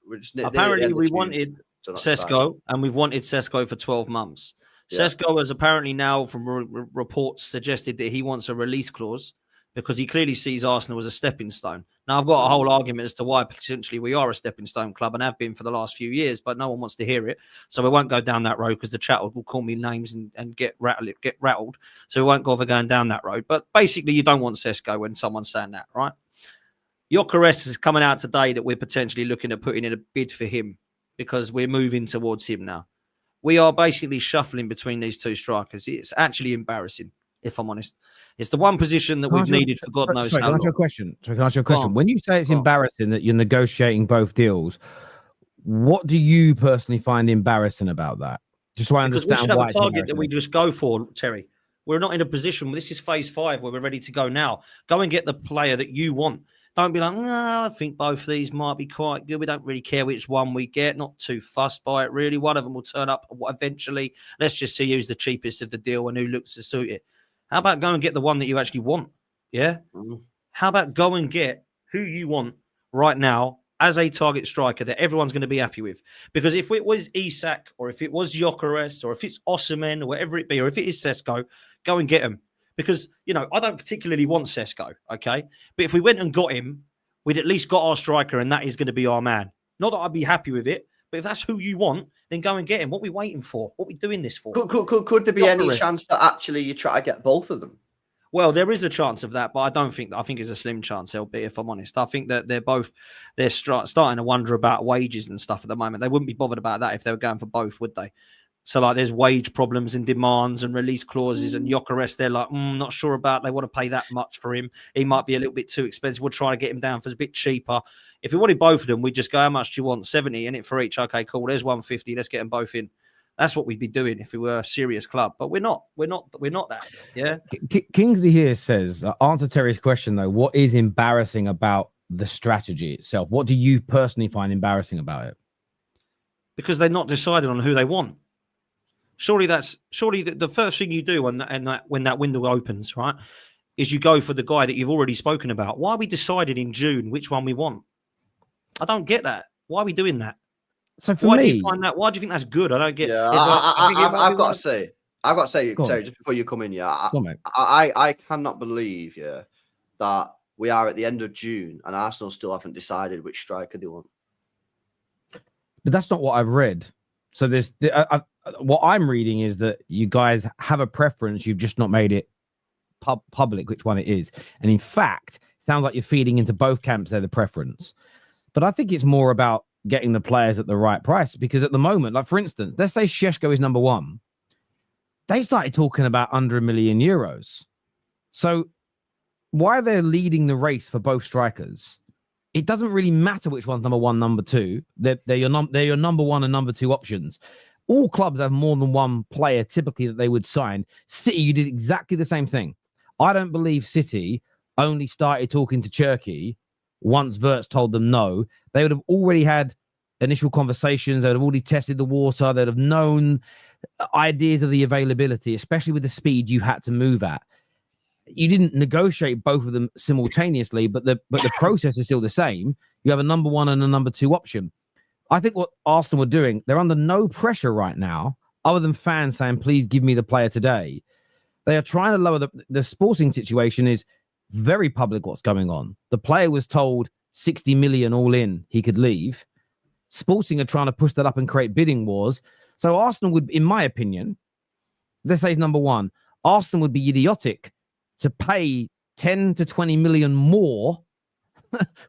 we're just apparently we wanted Sesko, and we've wanted Sesko for 12 months. Yeah. Sesko has apparently now, from reports, suggested that he wants a release clause, because he clearly sees Arsenal as a stepping stone. Now, I've got a whole argument as to why potentially we are a stepping stone club and have been for the last few years, but no one wants to hear it. So we won't go down that road because the chat will call me names and get rattled. So we won't bother going down that road. But basically, you don't want Sesko when someone's saying that, right? Gyökeres is coming out today that we're potentially looking at putting in a bid for him because we're moving towards him now. We are basically shuffling between these two strikers. It's actually embarrassing, if I'm honest. It's the one position that we've needed for God knows how long. Can I ask you a question? When you say it's embarrassing that you're negotiating both deals, what do you personally find embarrassing about that? Just so I understand. We should have a target that we just go for, Terry. We're not in a position. This is phase 5 where we're ready to go now. Go and get the player that you want. Don't be like, no, I think both of these might be quite good. We don't really care which one we get. Not too fussed by it, really. One of them will turn up eventually. Let's just see who's the cheapest of the deal and who looks to suit it. How about go and get the one that you actually want? Yeah. How about go and get who you want right now as a target striker that everyone's going to be happy with? Because if it was Isak or if it was Gyökeres or if it's Osimhen or whatever it be, or if it is Sesko, go and get him. Because, I don't particularly want Sesko, okay? But if we went and got him, we'd at least got our striker and that is going to be our man. Not that I'd be happy with it, but if that's who you want, then go and get him. What are we waiting for? What are we doing this for? Could there be any chance that actually you try to get both of them? Well, there is a chance of that, but I think it's a slim chance, LB, if I'm honest. I think that they're starting to wonder about wages and stuff at the moment. They wouldn't be bothered about that if they were going for both, would they? So, there's wage problems and demands and release clauses and Gyökeres, they're like, not sure about, they want to pay that much for him. He might be a little bit too expensive. We'll try to get him down for a bit cheaper. If we wanted both of them, we'd just go, how much do you want? 70 in it for each. Okay, cool. There's 150. Let's get them both in. That's what we'd be doing if we were a serious club. But we're not that. Yeah. Kingsley here says, answer Terry's question, though. What is embarrassing about the strategy itself? What do you personally find embarrassing about it? Because they're not decided on who they want. Surely the first thing you do when that window opens, right, is you go for the guy that you've already spoken about. Why are we decided in June which one we want? I don't get that. Why are we doing that? So for why me, do you find that? Why do you think that's good? I don't get. Yeah, I've got to say, Terry, just before you come in, I cannot believe, that we are at the end of June and Arsenal still haven't decided which striker they want. But that's not what I've read. So what I'm reading is that you guys have a preference. You've just not made it public which one it is. And in fact, it sounds like you're feeding into both camps. They're the preference. But I think it's more about getting the players at the right price. Because at the moment, like for instance, let's say Sesko is number 1. They started talking about under €1 million. So why they're leading the race for both strikers, it doesn't really matter which one's number 1, number 2. They're your number 1 and number 2 options. All clubs have more than one player typically that they would sign. City, you did exactly the same thing. I don't believe City only started talking to Cherki once Wirtz told them no. They would have already had initial conversations. They would have already tested the water. They'd have known ideas of the availability, especially with the speed you had to move at. You didn't negotiate both of them simultaneously, but the process is still the same. You have a number 1 and a number 2 option. I think what Arsenal are doing, they're under no pressure right now, other than fans saying, please give me the player today. They are trying to lower the sporting situation is very public what's going on. The player was told 60 million all in, he could leave. Sporting are trying to push that up and create bidding wars. So Arsenal would, in my opinion, let's say he's number 1, Arsenal would be idiotic to pay 10 to 20 million more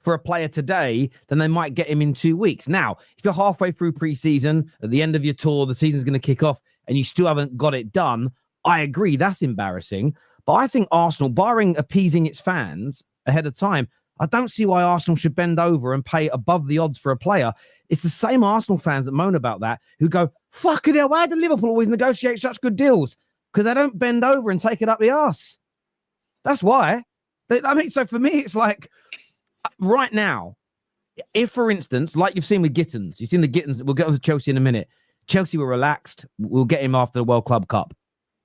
for a player today than they might get him in 2 weeks. Now, if you're halfway through pre-season, at the end of your tour, the season's going to kick off, and you still haven't got it done, I agree, that's embarrassing. But I think Arsenal, barring appeasing its fans ahead of time, I don't see why Arsenal should bend over and pay above the odds for a player. It's the same Arsenal fans that moan about that who go, fucking hell, why do Liverpool always negotiate such good deals? Because they don't bend over and take it up the arse. That's why. I mean, so for me, it's like right now, if, for instance, like you've seen with Gittens, you've seen the Gittens, we'll get on to Chelsea in a minute. Chelsea were relaxed. We'll get him after the World Club Cup.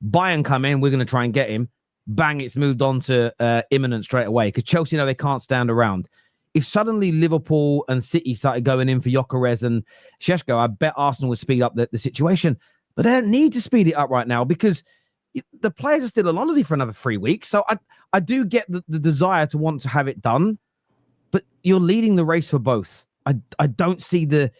Bayern come in, we're going to try and get him. Bang, it's moved on to imminent straight away because Chelsea know they can't stand around. If suddenly Liverpool and City started going in for Gyökeres and Sesko, I bet Arsenal would speed up the situation. But they don't need to speed it up right now because the players are still on holiday for another 3 weeks. So I do get the desire to want to have it done, but you're leading the race for both. I don't see the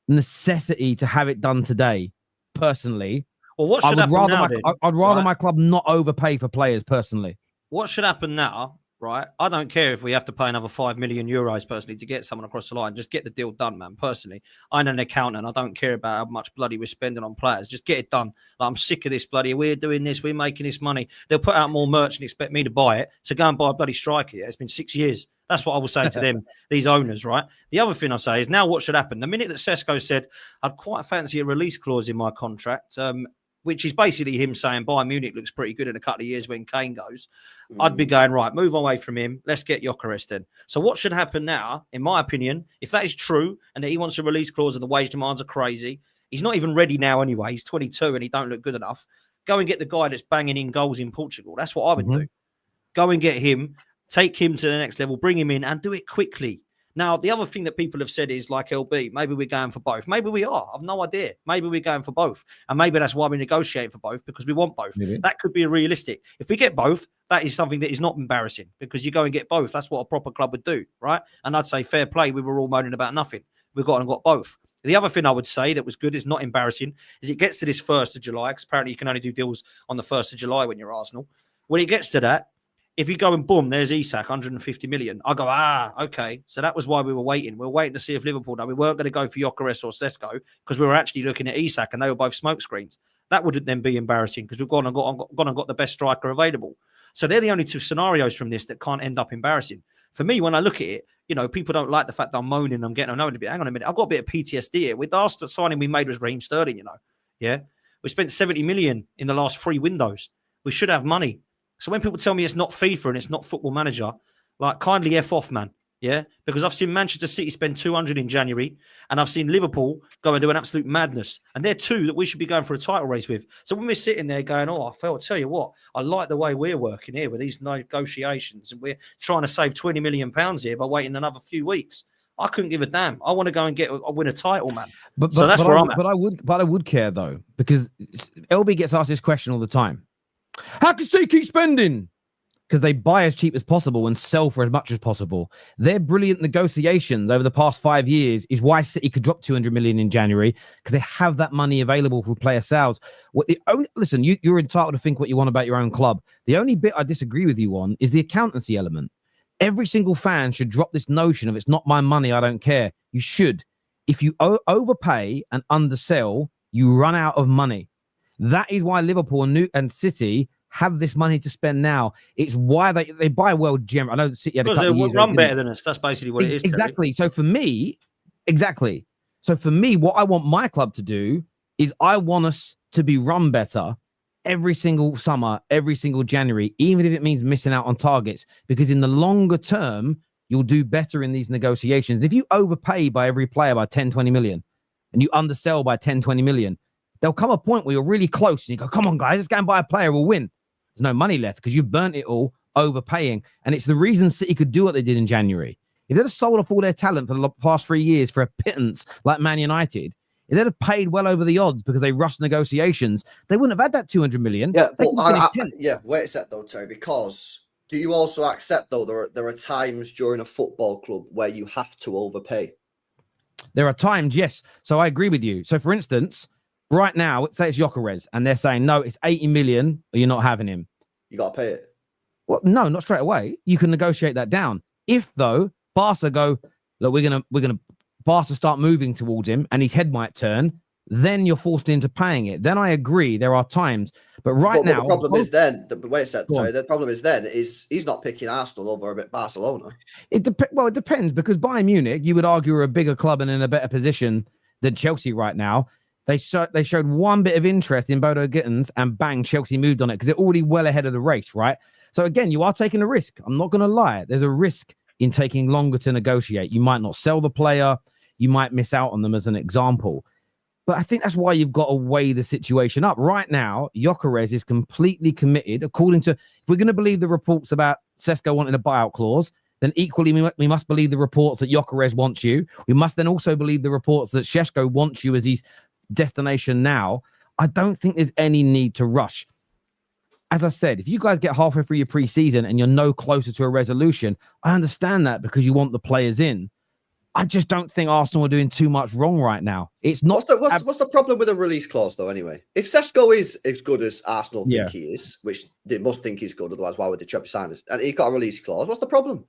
necessity to have it done today, personally. Well, what should happen now? I'd rather my club not overpay for players, personally. What should happen now, right? I don't care if we have to pay another €5 million personally to get someone across the line. Just get the deal done, man. Personally, I'm an accountant. I don't care about how much bloody we're spending on players. Just get it done. Like, I'm sick of this bloody. We're doing this. We're making this money. They'll put out more merch and expect me to buy it. So go and buy a bloody striker. Yeah? It's been 6 years. That's what I will say to them, these owners, right? The other thing I say is now what should happen? The minute that Sesko said, I'd quite fancy a release clause in my contract, which is basically him saying Bayern Munich looks pretty good in a couple of years when Kane goes, I'd be going, right, move away from him. Let's get Gyökeres then. So what should happen now, in my opinion, if that is true and that he wants a release clause and the wage demands are crazy, he's not even ready now anyway. He's 22 and he don't look good enough. Go and get the guy that's banging in goals in Portugal. That's what I would do. Go and get him, take him to the next level, bring him in and do it quickly. Now, the other thing that people have said is like LB, maybe we're going for both. Maybe we are. I've no idea. Maybe we're going for both. And maybe that's why we're negotiating for both, because we want both. Maybe. That could be realistic. If we get both, that is something that is not embarrassing because you go and get both. That's what a proper club would do, right? And I'd say fair play. We were all moaning about nothing. We've got and got both. The other thing I would say that was good, is not embarrassing, is it gets to this 1st of July, because apparently you can only do deals on the 1st of July when you're Arsenal. When it gets to that, if you go and boom, there's Isak, 150 million. I go, okay. So that was why we were waiting. We were waiting to see if Liverpool, we weren't going to go for Gyökeres or Sesko because we were actually looking at Isak and they were both smoke screens. That wouldn't then be embarrassing because we've gone and got the best striker available. So they're the only two scenarios from this that can't end up embarrassing. For me, when I look at it, people don't like the fact that I'm moaning, I'm getting annoyed a bit. Hang on a minute. I've got a bit of PTSD here. With the last signing we made was Raheem Sterling, Yeah. We spent 70 million in the last 3 windows. We should have money. So when people tell me it's not FIFA and it's not Football Manager, like, kindly F off, man. Yeah, because I've seen Manchester City spend 200 in January and I've seen Liverpool go and do an absolute madness. And they're two that we should be going for a title race with. So when we're sitting there going, I'll tell you what, I like the way we're working here with these negotiations and we're trying to save £20 million here by waiting another few weeks. I couldn't give a damn. I want to go and win a title, man. So that's where I'm at. But I would care though, because LB gets asked this question all the time. How can City keep spending? Because they buy as cheap as possible and sell for as much as possible. Their brilliant negotiations over the past 5 years is why City could drop 200 million in January, because they have that money available for player sales. Listen, you're entitled to think what you want about your own club. The only bit I disagree with you on is the accountancy element. Every single fan should drop this notion of it's not my money, I don't care. You should. If you overpay and undersell, you run out of money. That is why Liverpool and City have this money to spend now. It's why they buy well, Jim. I know the City had a couple of years run better than us. That's basically what it is. Exactly. So for me, what I want my club to do is I want us to be run better every single summer, every single January, even if it means missing out on targets, because in the longer term, you'll do better in these negotiations. If you overpay by every player by 10, 20 million and you undersell by 10, 20 million, there'll come a point where you're really close and you go, come on, guys, let's go and buy a player, we'll win. There's no money left because you've burnt it all overpaying. And it's the reason City could do what they did in January. If they'd have sold off all their talent for the past 3 years for a pittance like Man United, if they'd have paid well over the odds because they rushed negotiations, they wouldn't have had that 200 million. Yeah, but wait a sec though, Terry, because do you also accept though there are times during a football club where you have to overpay? There are times, yes. So I agree with you. So for instance, right now, say it's Gyökeres, and they're saying, no, it's 80 million, or you're not having him. You got to pay it. Well, no, not straight away. You can negotiate that down. If, though, Barca go, look, we're gonna Barca start moving towards him, and his head might turn. Then you're forced into paying it. Then I agree, there are times, but now the problem is then. Wait a second, sorry. The problem is then is he's not picking Arsenal over a bit Barcelona. It depends, because Bayern Munich, you would argue, are a bigger club and in a better position than Chelsea right now. They showed one bit of interest in Bodo Gittens, and bang, Chelsea moved on it because they're already well ahead of the race, right? So again, you are taking a risk. I'm not going to lie. There's a risk in taking longer to negotiate. You might not sell the player. You might miss out on them, as an example. But I think that's why you've got to weigh the situation up. Right now, Gyökeres is completely committed. According to, if we're going to believe the reports about Sesko wanting a buyout clause, then equally we must believe the reports that Gyökeres wants you. We must then also believe the reports that Sesko wants you as his destination now. I don't think there's any need to rush. As I said, if you guys get halfway through your pre-season and you're no closer to a resolution, I understand that because you want the players in. I just don't think Arsenal are doing too much wrong right now. It's not. What's the problem with a release clause, though, anyway? If Sesko is as good as Arsenal think he is, which they must think he's good, otherwise why would they try to sign us? And he got a release clause, what's the problem?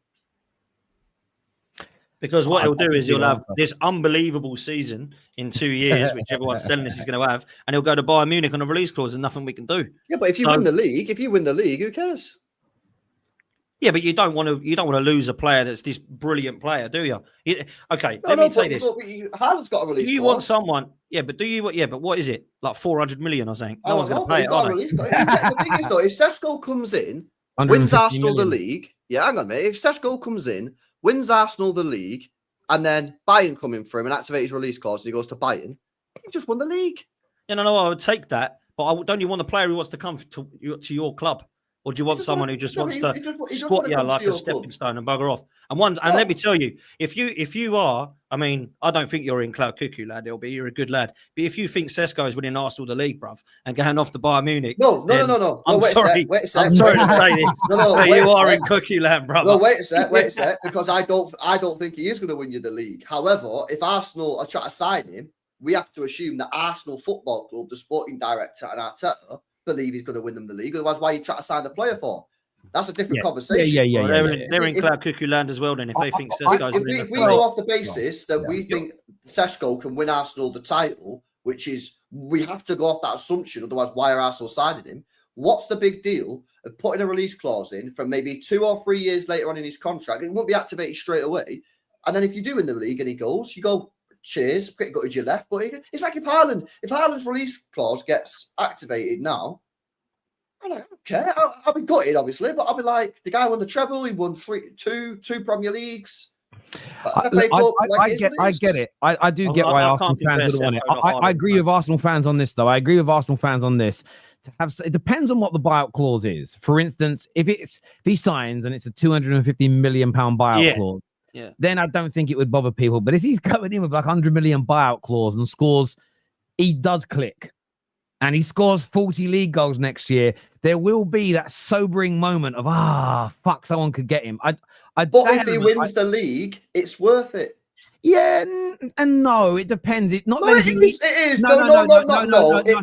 Because what he'll do is he'll have this unbelievable season in 2 years, which everyone's telling us he's going to have, and he'll go to Bayern Munich on a release clause and nothing we can do. Yeah, but if you win the league, who cares? Yeah, but you don't want to lose a player that's this brilliant player, do you? Let me say this. Haaland's got a release clause. Do you want someone? Yeah, but but what is it? Like 400 million, I think. No one's going to pay it, are they? The thing is, though, if Sesko comes in, wins Arsenal the league, hang on, mate. If Sesko comes in, wins Arsenal the league, and then Bayern come in for him and activate his release clause and he goes to Bayern, you've just won the league. Yeah, no, I would take that. But don't you want a player who wants to come to your club? Or do you want someone who just wants to squat you like a stepping stone and bugger off? And let me tell you, if you are, I mean, I don't think you're in cloud cuckoo, lad, LB. You're a good lad. But if you think Sesko is winning Arsenal the league, bruv, and going off to Bayern Munich, no. I'm sorry to say this. But you are in cuckoo land, brother. No, wait a sec, because I don't think he is going to win you the league. However, if Arsenal are trying to sign him, we have to assume that Arsenal Football Club, the sporting director and Arteta, believe he's going to win them the league. Otherwise, why are you trying to sign the player for? That's a different conversation. Yeah. They're in cloud cuckoo land as well. Then, if they think Sesko's winning, if we go off the basis that we think Sesko can win Arsenal the title, which is we have to go off that assumption. Otherwise, why are Arsenal signing him? What's the big deal of putting a release clause in from maybe 2 or 3 years later on in his contract? It won't be activated straight away. And then if you do win the league and he goes, you go, cheers, pretty good as you left. But it's like if Haaland's release clause gets activated now, I don't care. I'll be gutted, obviously, but I'll be like, the guy won the treble. He won two Premier Leagues. I get it. I do get why Arsenal fans would want it. I agree with Arsenal fans on this, though. It depends on what the buyout clause is. For instance, if he signs and it's a £250 million buyout clause, then I don't think it would bother people. But if he's coming in with like 100 million buyout clause and scores, he does click. And he scores 40 league goals next year, there will be that sobering moment of, fuck, someone could get him. But if he wins the league, it's worth it. Yeah, and no, it depends. It is. No, it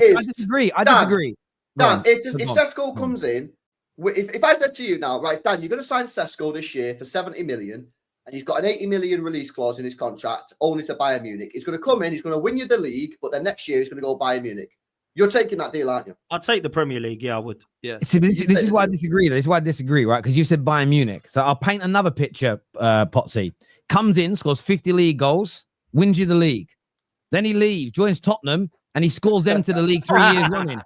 is. I disagree. Dan, if Sesko comes in, if I said to you now, right, Dan, you're going to sign Sesko this year for 70 million, and he's got an 80 million release clause in his contract, only to Bayern Munich. He's going to come in, he's going to win you the league, but then next year he's going to go Bayern Munich. You're taking that deal, aren't you? I'd take the Premier League. Yeah, I would. Yeah. See, this is why I disagree. This is why I disagree, right? Because you said Bayern Munich. So I'll paint another picture, Pottsy. Comes in, scores 50 league goals, wins you the league. Then he leaves, joins Tottenham, and he scores them to the league 3 years running.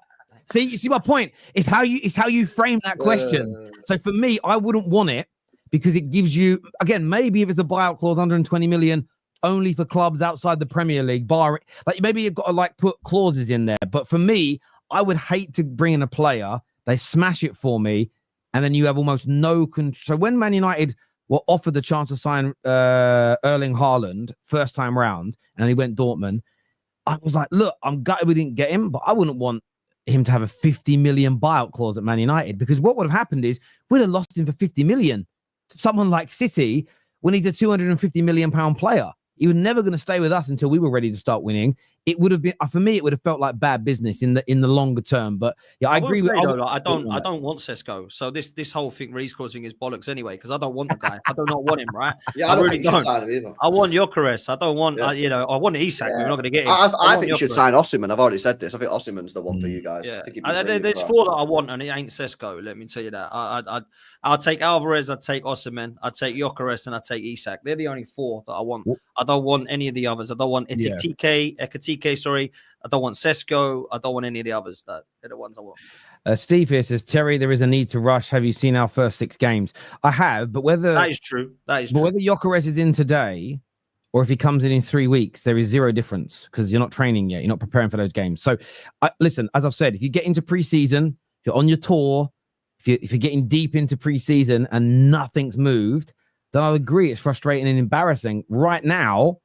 See, you see my point? It's how you frame that question. So for me, I wouldn't want it because it gives you, again, maybe if it's a buyout clause, 120 million, only for clubs outside the Premier League, like maybe you've got to like put clauses in there. But for me, I would hate to bring in a player, they smash it for me, and then you have almost no control. So when Man United were offered the chance to sign Erling Haaland first time round, and he went Dortmund, I was like, look, I'm gutted we didn't get him, but I wouldn't want him to have a 50 million buyout clause at Man United, because what would have happened is we'd have lost him for 50 million to someone like City when he's a 250 million pound player. He was never going to stay with us until we were ready to start winning. it would have been for me. It would have felt like bad business in the longer term. But yeah, I agree with. I don't want Sesko. So this whole thing, Reece causing is bollocks anyway, because I don't want the guy. I do not want him, right? Yeah, I don't really think you should sign him either. I want Gyökeres. I don't want. I want Isak. Yeah. We're not going to get him. I think you should sign Osimhen. I've already said this. I think Osimhen's the one for you guys. Yeah. There's 4 that I want, and it ain't Sesko. Let me tell you that. I'll take Alvarez. I'll take Osimhen. I'll take Gyökeres, and I'll take Isak. They're the only 4 that I want. I don't want any of the others. I don't want Ekitike. Sorry. I don't want Sesko. I don't want any of the others. They're the ones I want. Steve here says, Terry, there is a need to rush. Have you seen our first 6 games? I have, but whether that is true. But whether Gyökeres is in today or if he comes in 3 weeks, there is zero difference because you're not training yet. You're not preparing for those games. So listen, as I've said, if you get into preseason, if you're on your tour, if you're getting deep into preseason and nothing's moved, then I agree it's frustrating and embarrassing. Right now,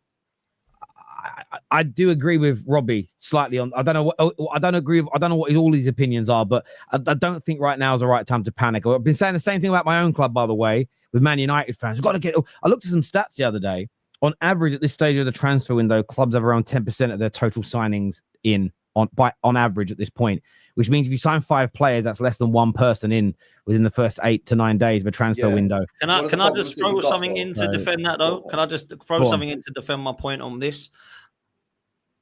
I do agree with Robbie slightly on. I don't know what all his opinions are, but I don't think right now is the right time to panic. I've been saying the same thing about my own club, by the way, with Man United fans. We've got to get. I looked at some stats the other day. On average, at this stage of the transfer window, clubs have around 10% of their total signings on average at this point, which means if you sign 5 players, that's less than 1 person in within the first 8 to 9 days of a transfer window. Can I just throw something in to defend that though? Can I just throw something in to defend my point on this?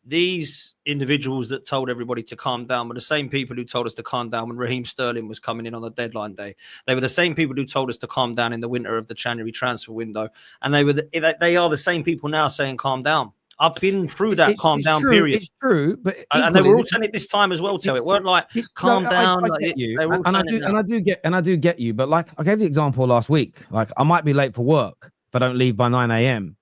These individuals that told everybody to calm down were the same people who told us to calm down when Raheem Sterling was coming in on the deadline day. They were the same people who told us to calm down in the winter of the January transfer window. And they are the same people now saying calm down. I've been through that calm down period. It's true, but and they were all saying it this time as well, It weren't like calm down. I get you. And I do get you. But like I gave the example last week. Like I might be late for work if I don't leave by 9 a.m.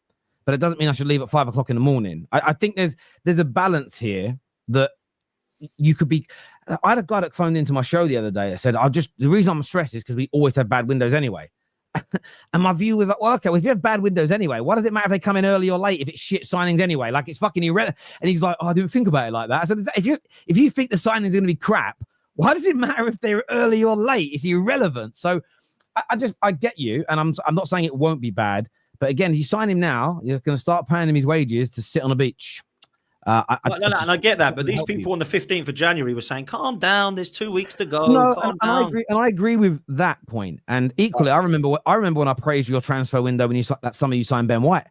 But it doesn't mean I should leave at 5 o'clock in the morning. I think there's a balance here that you could be. I had a guy that phoned into my show the other day. I said, the reason I'm stressed is because we always have bad windows anyway. And my view was like, well, okay, well, if you have bad windows anyway, why does it matter if they come in early or late if it's shit signings anyway? Like it's fucking irrelevant. And he's like, I didn't think about it like that. I said, if you think the signings are going to be crap, why does it matter if they're early or late? It's irrelevant. So I get you, and I'm not saying it won't be bad. But again, if you sign him now, you're going to start paying him his wages to sit on a beach. And I get that, but these people on the 15th of January were saying, "Calm down. There's 2 weeks to go." No, and I agree with that point. And equally, I remember when I praised your transfer window when that summer you signed Ben White.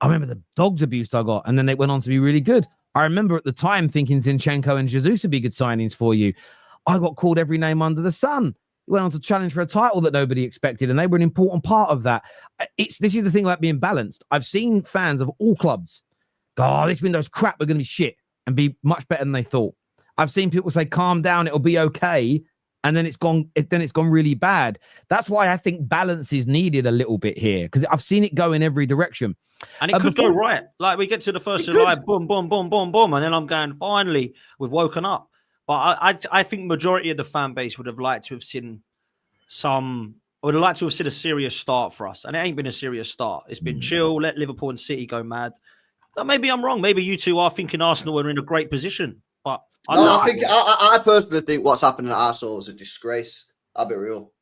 I remember the dogs abuse I got, and then they went on to be really good. I remember at the time thinking Zinchenko and Jesus would be good signings for you. I got called every name under the sun. Went on to challenge for a title that nobody expected, and they were an important part of that. This is the thing about being balanced. I've seen fans of all clubs go, "Oh, this window's crap. We're going to be shit," and be much better than they thought. I've seen people say, "Calm down, it'll be okay," and then it's gone. Then it's gone really bad. That's why I think balance is needed a little bit here, because I've seen it go in every direction, and it could go right. Like we get to the 1st of July, boom, boom, boom, boom, boom, and then I'm going, finally, we've woken up. But I think majority of the fan base would have liked to have seen a serious start for us. And it ain't been a serious start. It's been chill, let Liverpool and City go mad. But maybe I'm wrong. Maybe you two are thinking Arsenal are in a great position. But I personally think what's happening at Arsenal is a disgrace. I'll be real.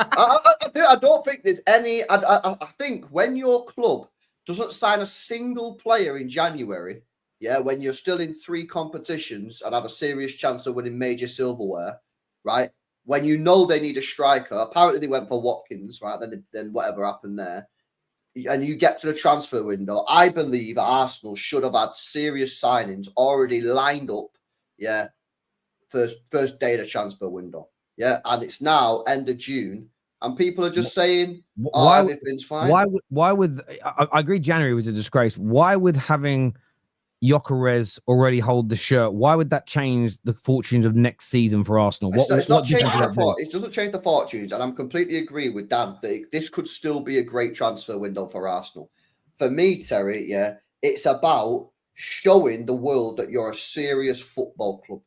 I don't think there's any. I think when your club doesn't sign a single player in January, when you're still in 3 competitions and have a serious chance of winning major silverware, right? When you know they need a striker, apparently they went for Watkins, right? Then whatever happened there, and you get to the transfer window, I believe Arsenal should have had serious signings already lined up. First day of the transfer window. And it's now end of June, and people are just saying, everything's fine. Why would I agree? January was a disgrace. Why would having Gyökeres already hold the shirt? Why would that change the fortunes of next season for Arsenal? It doesn't change the fortunes, and I'm completely agree with Dan that this could still be a great transfer window for Arsenal. For me, Terry, it's about showing the world that you're a serious football club.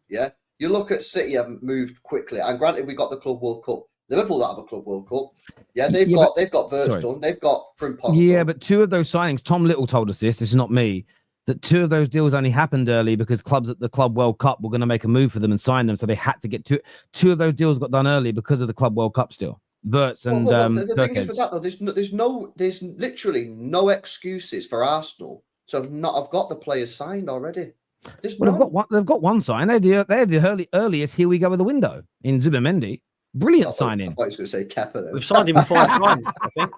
You look at City have moved quickly, and granted, we got the Club World Cup. Liverpool don't have a Club World Cup. They've got Verts done. They've got Frimpong done. But 2 of those signings, Tom Little told us this is not me, that 2 of those deals only happened early because clubs at the Club World Cup were going to make a move for them and sign them. So they had to get 2 of those deals got done early because of the Club World Cup still. Verts and the thing is with that, though, there's literally no excuses for Arsenal to have not have got the players signed already. There's Well, none. they've got one sign. They're the earliest. Here we go with the window in Zubimendi. Brilliant I signing. thought he was going to say Kepa then. We've signed him 5 times, I think.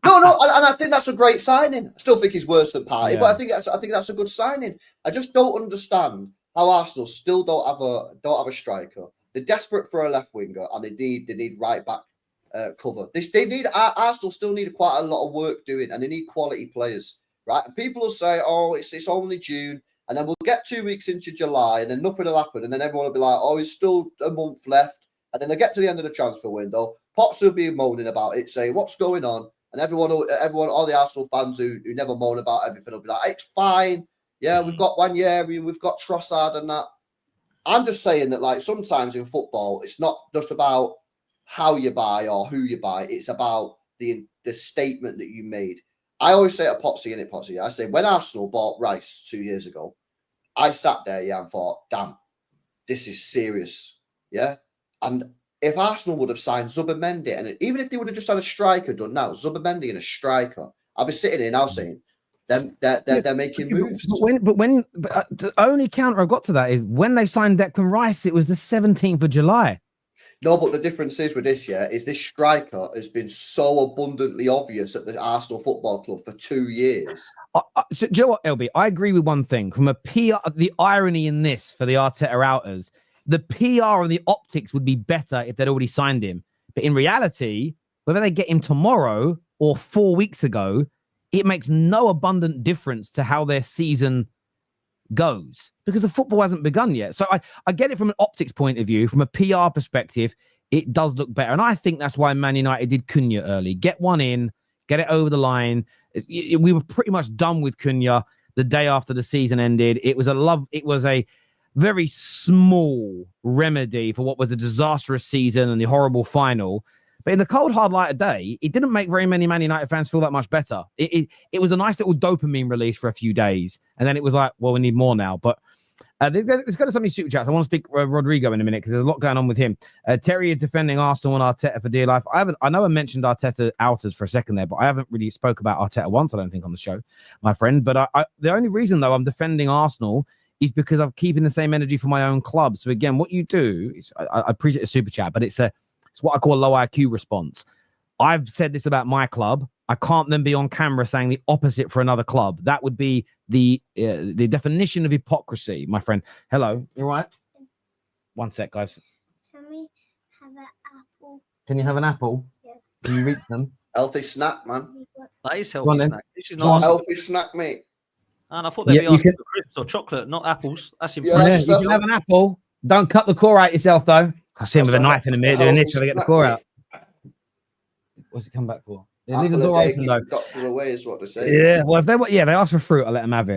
No, and I think that's a great signing. I still think he's worse than Partey, but I think that's a good signing. I just don't understand how Arsenal still don't have a striker. They're desperate for a left winger, and they need right back cover. Arsenal still need quite a lot of work doing, and they need quality players, right? And people will say, "Oh, it's only June," and then we'll get 2 weeks into July, and then nothing will happen, and then everyone will be like, "Oh, it's still a month left." And then they get to the end of the transfer window. Pottsy will be moaning about it, saying, "What's going on?" And everyone, all the Arsenal fans who never moan about everything will be like, "It's fine. Yeah, we've got one year. We've got Trossard and that." I'm just saying that, like, sometimes in football, it's not just about how you buy or who you buy. It's about the statement that you made. I always say to Pottsy, I say, when Arsenal bought Rice 2 years ago, I sat there, and thought, damn, this is serious. Yeah. And if Arsenal would have signed Zubimendi, and even if they would have just had a striker done now, Zubimendi and a striker, I'll be sitting here now saying, they're making moves. But the only counter I've got to that is when they signed Declan Rice, it was the 17th of July. No, but the difference is with this, is this striker has been so abundantly obvious at the Arsenal Football Club for 2 years. So, do you know what, LB? I agree with one thing. From a PR, the irony in this for the Arteta outers, the PR and the optics would be better if they'd already signed him. But in reality, whether they get him tomorrow or 4 weeks ago, it makes no abundant difference to how their season goes because the football hasn't begun yet. So I get it from an optics point of view. From a PR perspective, it does look better. And I think that's why Man United did Cunha early. Get one in, get it over the line. We were pretty much done with Cunha the day after the season ended. It was a very small remedy for what was a disastrous season and the horrible final. But in the cold, hard light of day, it didn't make very many Man United fans feel that much better. It was a nice little dopamine release for a few days. And then it was like, well, we need more now. But let's go to some of these Superchats. I want to speak Rdorygo in a minute because there's a lot going on with him. Terry is defending Arsenal and Arteta for dear life. I know I mentioned Arteta outers for a second there, but I haven't really spoke about Arteta once, I don't think, on the show, my friend. But the only reason, though, I'm defending Arsenal is because I'm keeping the same energy for my own club. So again, what you do is I appreciate a super chat, but it's what I call a low IQ response. I've said this about my club. I can't then be on camera saying the opposite for another club. That would be the definition of hypocrisy, my friend. Hello, you all right? 1 sec, guys. Can we have an apple? Can you have an apple? Yes. Can you reach them? Healthy snack, man. That is Go on, healthy then. snack. This is not Healthy snack, mate. And I thought they'd be you asking can- for crisps or chocolate, not apples. That's Yeah, impressive. You can have an apple. Don't cut the core out yourself, though. I see him with a knife in a minute doing this, trying to get the core out. What's it come back for? Yeah, leave the door open, though. Doctors away is what they say. Yeah, well, if they ask for fruit, I'll let them have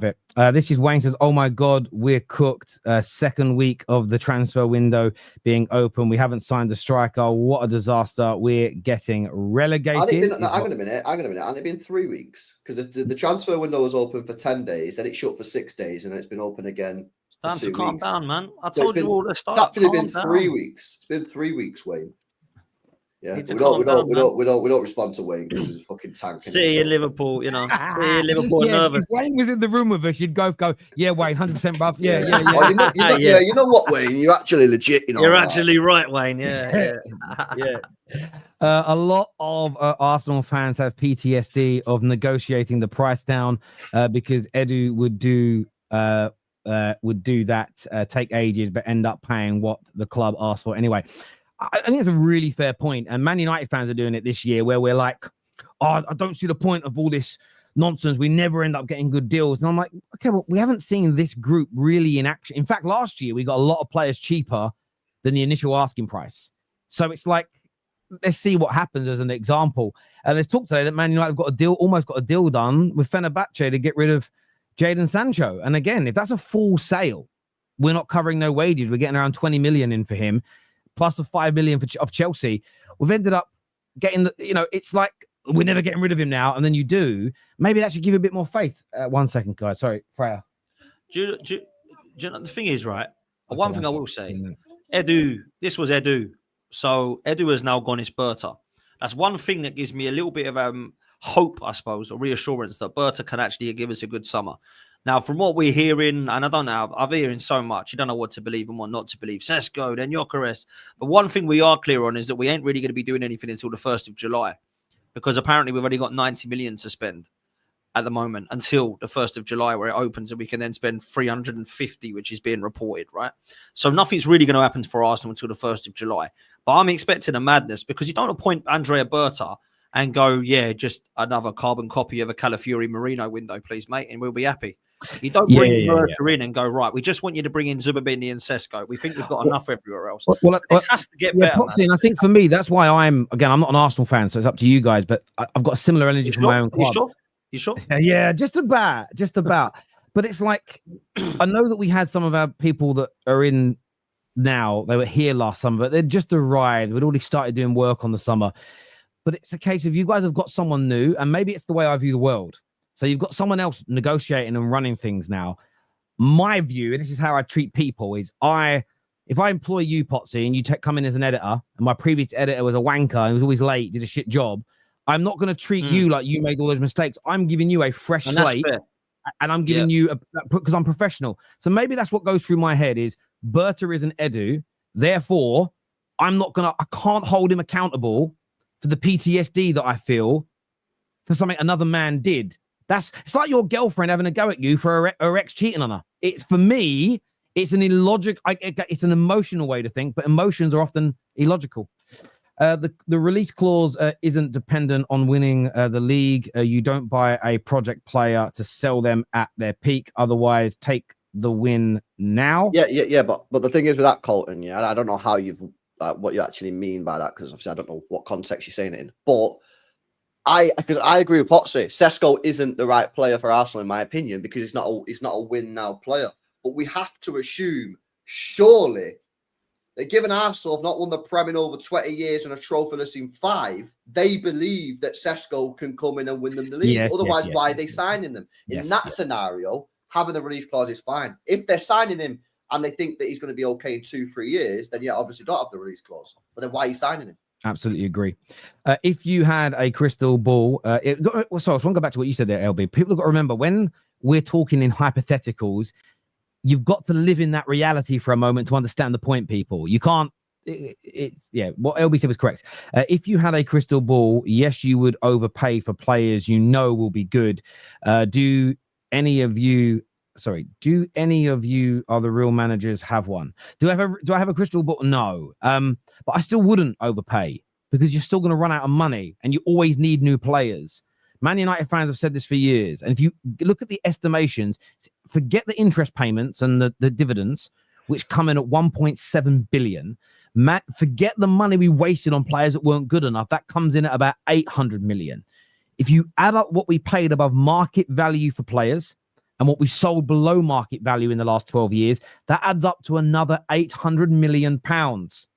it. This is Wayne says, "Oh my God, we're cooked. Second week of the transfer window being open. We haven't signed the striker. What a disaster. We're getting relegated." Hang on a minute. And it's been 3 weeks because the transfer window was open for 10 days, then it shut for 6 days, and it's been open again. It's time to calm down, man. I So told you all the start. It's actually been Calm 3 down. weeks. It's been 3 weeks, Wayne. Yeah, Need to we calm down, don't respond to Wayne because he's a fucking tank. City in Liverpool, City in Liverpool, nervous. If Wayne was in the room with us, you'd go, yeah, Wayne, 100% bruv. Yeah. Well, you know what, Wayne? You're actually legit. You're actually right, Wayne. Yeah. A lot of Arsenal fans have PTSD of negotiating the price down because Edu would do that, take ages, but end up paying what the club asked for anyway. I think it's a really fair point, and Man United fans are doing it this year, where we're like, "Oh, I don't see the point of all this nonsense. We never end up getting good deals." And I'm like, "Okay, well, we haven't seen this group really in action. In fact, last year we got a lot of players cheaper than the initial asking price. So it's like, let's see what happens as an example." And there's talk today that Man United almost got a deal done with Fenerbahce to get rid of Jadon Sancho. And again, if that's a full sale, we're not covering no wages. We're getting around 20 million in for him, plus the 5 million of Chelsea. We've ended up getting it's like we're never getting rid of him now. And then you do. Maybe that should give you a bit more faith. 1 second, guys. Sorry, Freya. Do you know, the thing is, right? One thing I will say, Edu, this was Edu. So Edu has now gone his Berta. That's one thing that gives me a little bit of hope, I suppose, or reassurance that Berta can actually give us a good summer. Now, from what we're hearing, and I don't know, I'm hearing so much, you don't know what to believe and what not to believe. Sesko, then Gyökeres. But one thing we are clear on is that we ain't really going to be doing anything until the 1st of July, because apparently we've only got 90 million to spend at the moment until the 1st of July, where it opens, and we can then spend 350, which is being reported, right? So nothing's really going to happen for Arsenal until the 1st of July. But I'm expecting a madness, because you don't appoint Andrea Berta and go, yeah, just another carbon copy of a Calafiori Merino window, please, mate, and we'll be happy. You don't bring Berta in and go, right, we just want you to bring in Zubimendi and Sesko. We think we've got enough everywhere else. Well, So this has to get better, Pottsy, and I think for me, that's why I'm not an Arsenal fan, so it's up to you guys, but I've got a similar energy from my own club. You sure? Yeah, just about. But it's like, I know that we had some of our people that are in now, they were here last summer, but they'd just arrived. We'd already started doing work on the summer. But it's a case of you guys have got someone new, and maybe it's the way I view the world. So you've got someone else negotiating and running things now. My view, and this is how I treat people, is if I employ you, Pottsy, and you come in as an editor, and my previous editor was a wanker and was always late, did a shit job, I'm not going to treat you like you made all those mistakes. I'm giving you a fresh slate, and I'm giving you because I'm professional. So maybe that's what goes through my head is Berta is an edu, therefore I can't hold him accountable for the PTSD that I feel for something another man did. It's like your girlfriend having a go at you for her ex cheating on her. It's, for me, it's an illogical, it's an emotional way to think, but emotions are often illogical. The release clause isn't dependent on winning the league. You don't buy a project player to sell them at their peak. Otherwise, take the win now. Yeah. But the thing is with that, Colton, I don't know how what you actually mean by that, because obviously I don't know what context you're saying it in. But I agree with Pottsy. Sesko isn't the right player for Arsenal, in my opinion, because he's not a win now player. But we have to assume, surely, that given Arsenal have not won the Prem in over 20 years and a trophyless in 5, they believe that Sesko can come in and win them the league. Otherwise, why are they signing them? In that scenario, having the release clause is fine. If they're signing him and they think that he's going to be okay in 2-3 years, then obviously don't have the release clause. But then why are you signing him? Absolutely agree. If you had a crystal ball, so I want to go back to what you said there, LB. People have got to remember, when we're talking in hypotheticals, you've got to live in that reality for a moment to understand the point, people. You can't, what LB said was correct. If you had a crystal ball, yes, you would overpay for players you know will be good. Do any of you are the real managers have one? Do I have a crystal ball? No. But I still wouldn't overpay, because you're still going to run out of money and you always need new players. Man United fans have said this for years. And if you look at the estimations, forget the interest payments and the dividends, which come in at 1.7 billion. Forget the money we wasted on players that weren't good enough. That comes in at about 800 million. If you add up what we paid above market value for players and what we sold below market value in the last 12 years, that adds up to another 800 million pounds.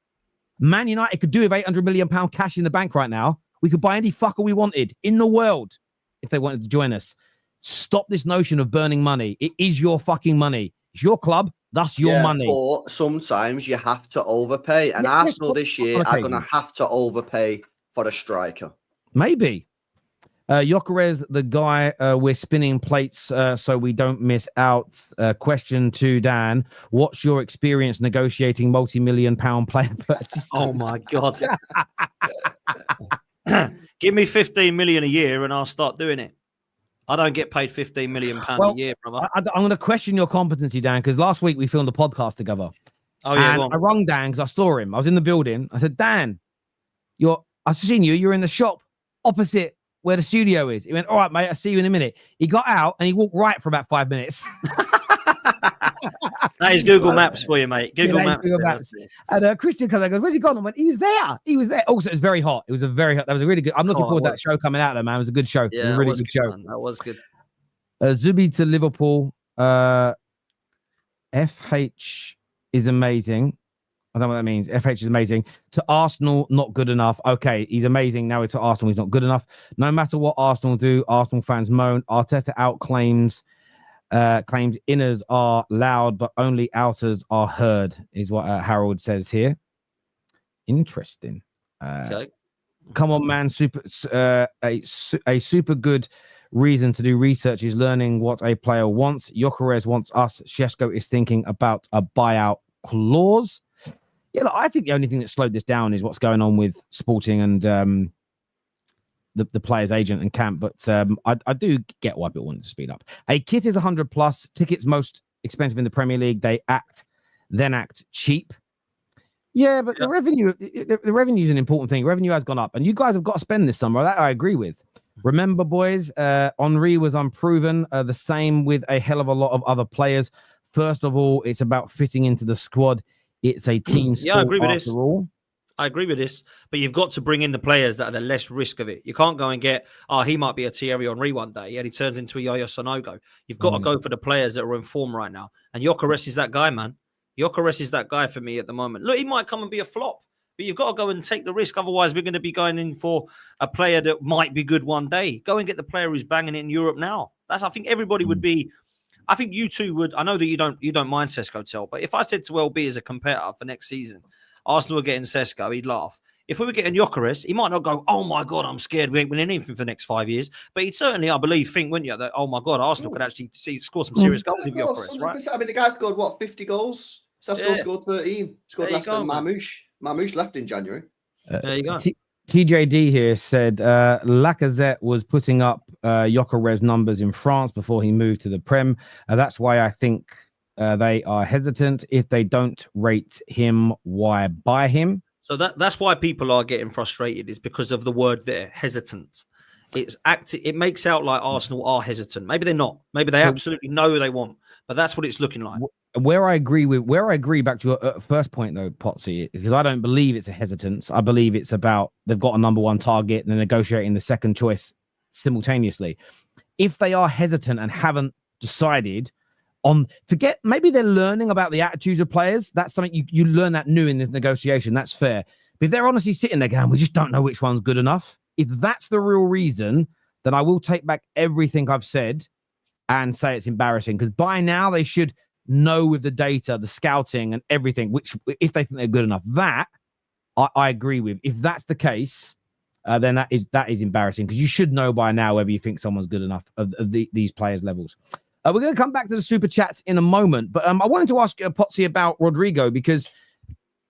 Man United could do with 800 million pound cash in the bank right now. We could buy any fucker we wanted in the world if they wanted to join us. Stop this notion of burning money. It is your fucking money. It's your club. That's your money. But sometimes you have to overpay. And Arsenal this year are going to have to overpay for a striker. Maybe. Gyökeres, the guy, we're spinning plates so we don't miss out. Question to Dan: what's your experience negotiating multi-million pound player purchases? Oh my God. Give me 15 million a year and I'll start doing it. I don't get paid 15 million pounds a year, brother. I'm going to question your competency, Dan, because last week we filmed the podcast together. Oh yeah. And I rung Dan because I saw him. I was in the building. I said, Dan, I've seen you. You're in the shop opposite where the studio is. He went, all right, mate, I'll see you in a minute. He got out and he walked right for about 5 minutes. That is Google Maps for you, mate. Google Maps. And Christian comes out and goes, where's he gone? I went, he was there. Also, it was very hot. That was a really good. I'm looking forward to that show coming out, though, man. It was a good show. Yeah, it was a really good show. Man. That was good. Zubi to Liverpool. FH is amazing. I don't know what that means. FH is amazing. To Arsenal, not good enough. Okay, he's amazing. Now to Arsenal, he's not good enough. No matter what Arsenal do, Arsenal fans moan. Arteta claims inners are loud, but only outers are heard, is what Harold says here. Interesting. Okay. Come on, man. A super good reason to do research is learning what a player wants. Gyökeres wants us. Sesko is thinking about a buyout clause. Yeah, look, I think the only thing that slowed this down is what's going on with Sporting and the player's agent and camp. But I do get why people wanted to speed up. A kit is 100 plus. Tickets most expensive in the Premier League. They act cheap. Yeah, but the revenue is an important thing. Revenue has gone up, and you guys have got to spend this summer. That I agree with. Remember, boys, Henry was unproven. The same with a hell of a lot of other players. First of all, it's about fitting into the squad. It's a team sport. Yeah, I agree with this. All. I agree with this, but you've got to bring in the players that are the less risk of it. You can't go and get, he might be a Thierry Henry one day, and he turns into a Yaya Sonogo. You've got to go for the players that are in form right now. And Gyökeres is that guy, man. Gyökeres is that guy for me at the moment. Look, he might come and be a flop, but you've got to go and take the risk. Otherwise, we're going to be going in for a player that might be good one day. Go and get the player who's banging it in Europe now. I think everybody would be. I think you two would. I know that you don't mind Sesko, Tel, but if I said to LB as a competitor for next season, Arsenal were getting Sesko, he'd laugh. If we were getting Gyökeres, he might not go, oh my God, I'm scared we ain't winning anything for the next 5 years. But he'd certainly, I believe, think, wouldn't you, that, oh my God, Arsenal could actually score some serious goals with Gyökeres, right? I mean, the guy scored, what, 50 goals? Sesko scored 13. Scored less than Marmoush. Marmoush left in January. There you go. TJD here said Lacazette was putting up Gyökeres numbers in France before he moved to the Prem. That's why I think they are hesitant. If they don't rate him, why buy him? So that's why people are getting frustrated, is because of the word there, hesitant. It makes out like Arsenal are hesitant. Maybe they're not. Maybe they absolutely know who they want. But that's what it's looking like. Where I agree back to your first point though, Pottsy, because I don't believe it's a hesitance. I believe it's about they've got a number one target and they're negotiating the second choice simultaneously. If they are hesitant and haven't decided on, maybe they're learning about the attitudes of players. That's something you learn that new in this negotiation. That's fair. But if they're honestly sitting there going, we just don't know which one's good enough. If that's the real reason, then I will take back everything I've said and say it's embarrassing, because by now they should know with the data, the scouting and everything, which if they think they're good enough, that I agree with. If that's the case, then that is embarrassing, because you should know by now whether you think someone's good enough of these players' levels. We're going to come back to the super chats in a moment, but I wanted to ask Pottsy about Rdorygo, because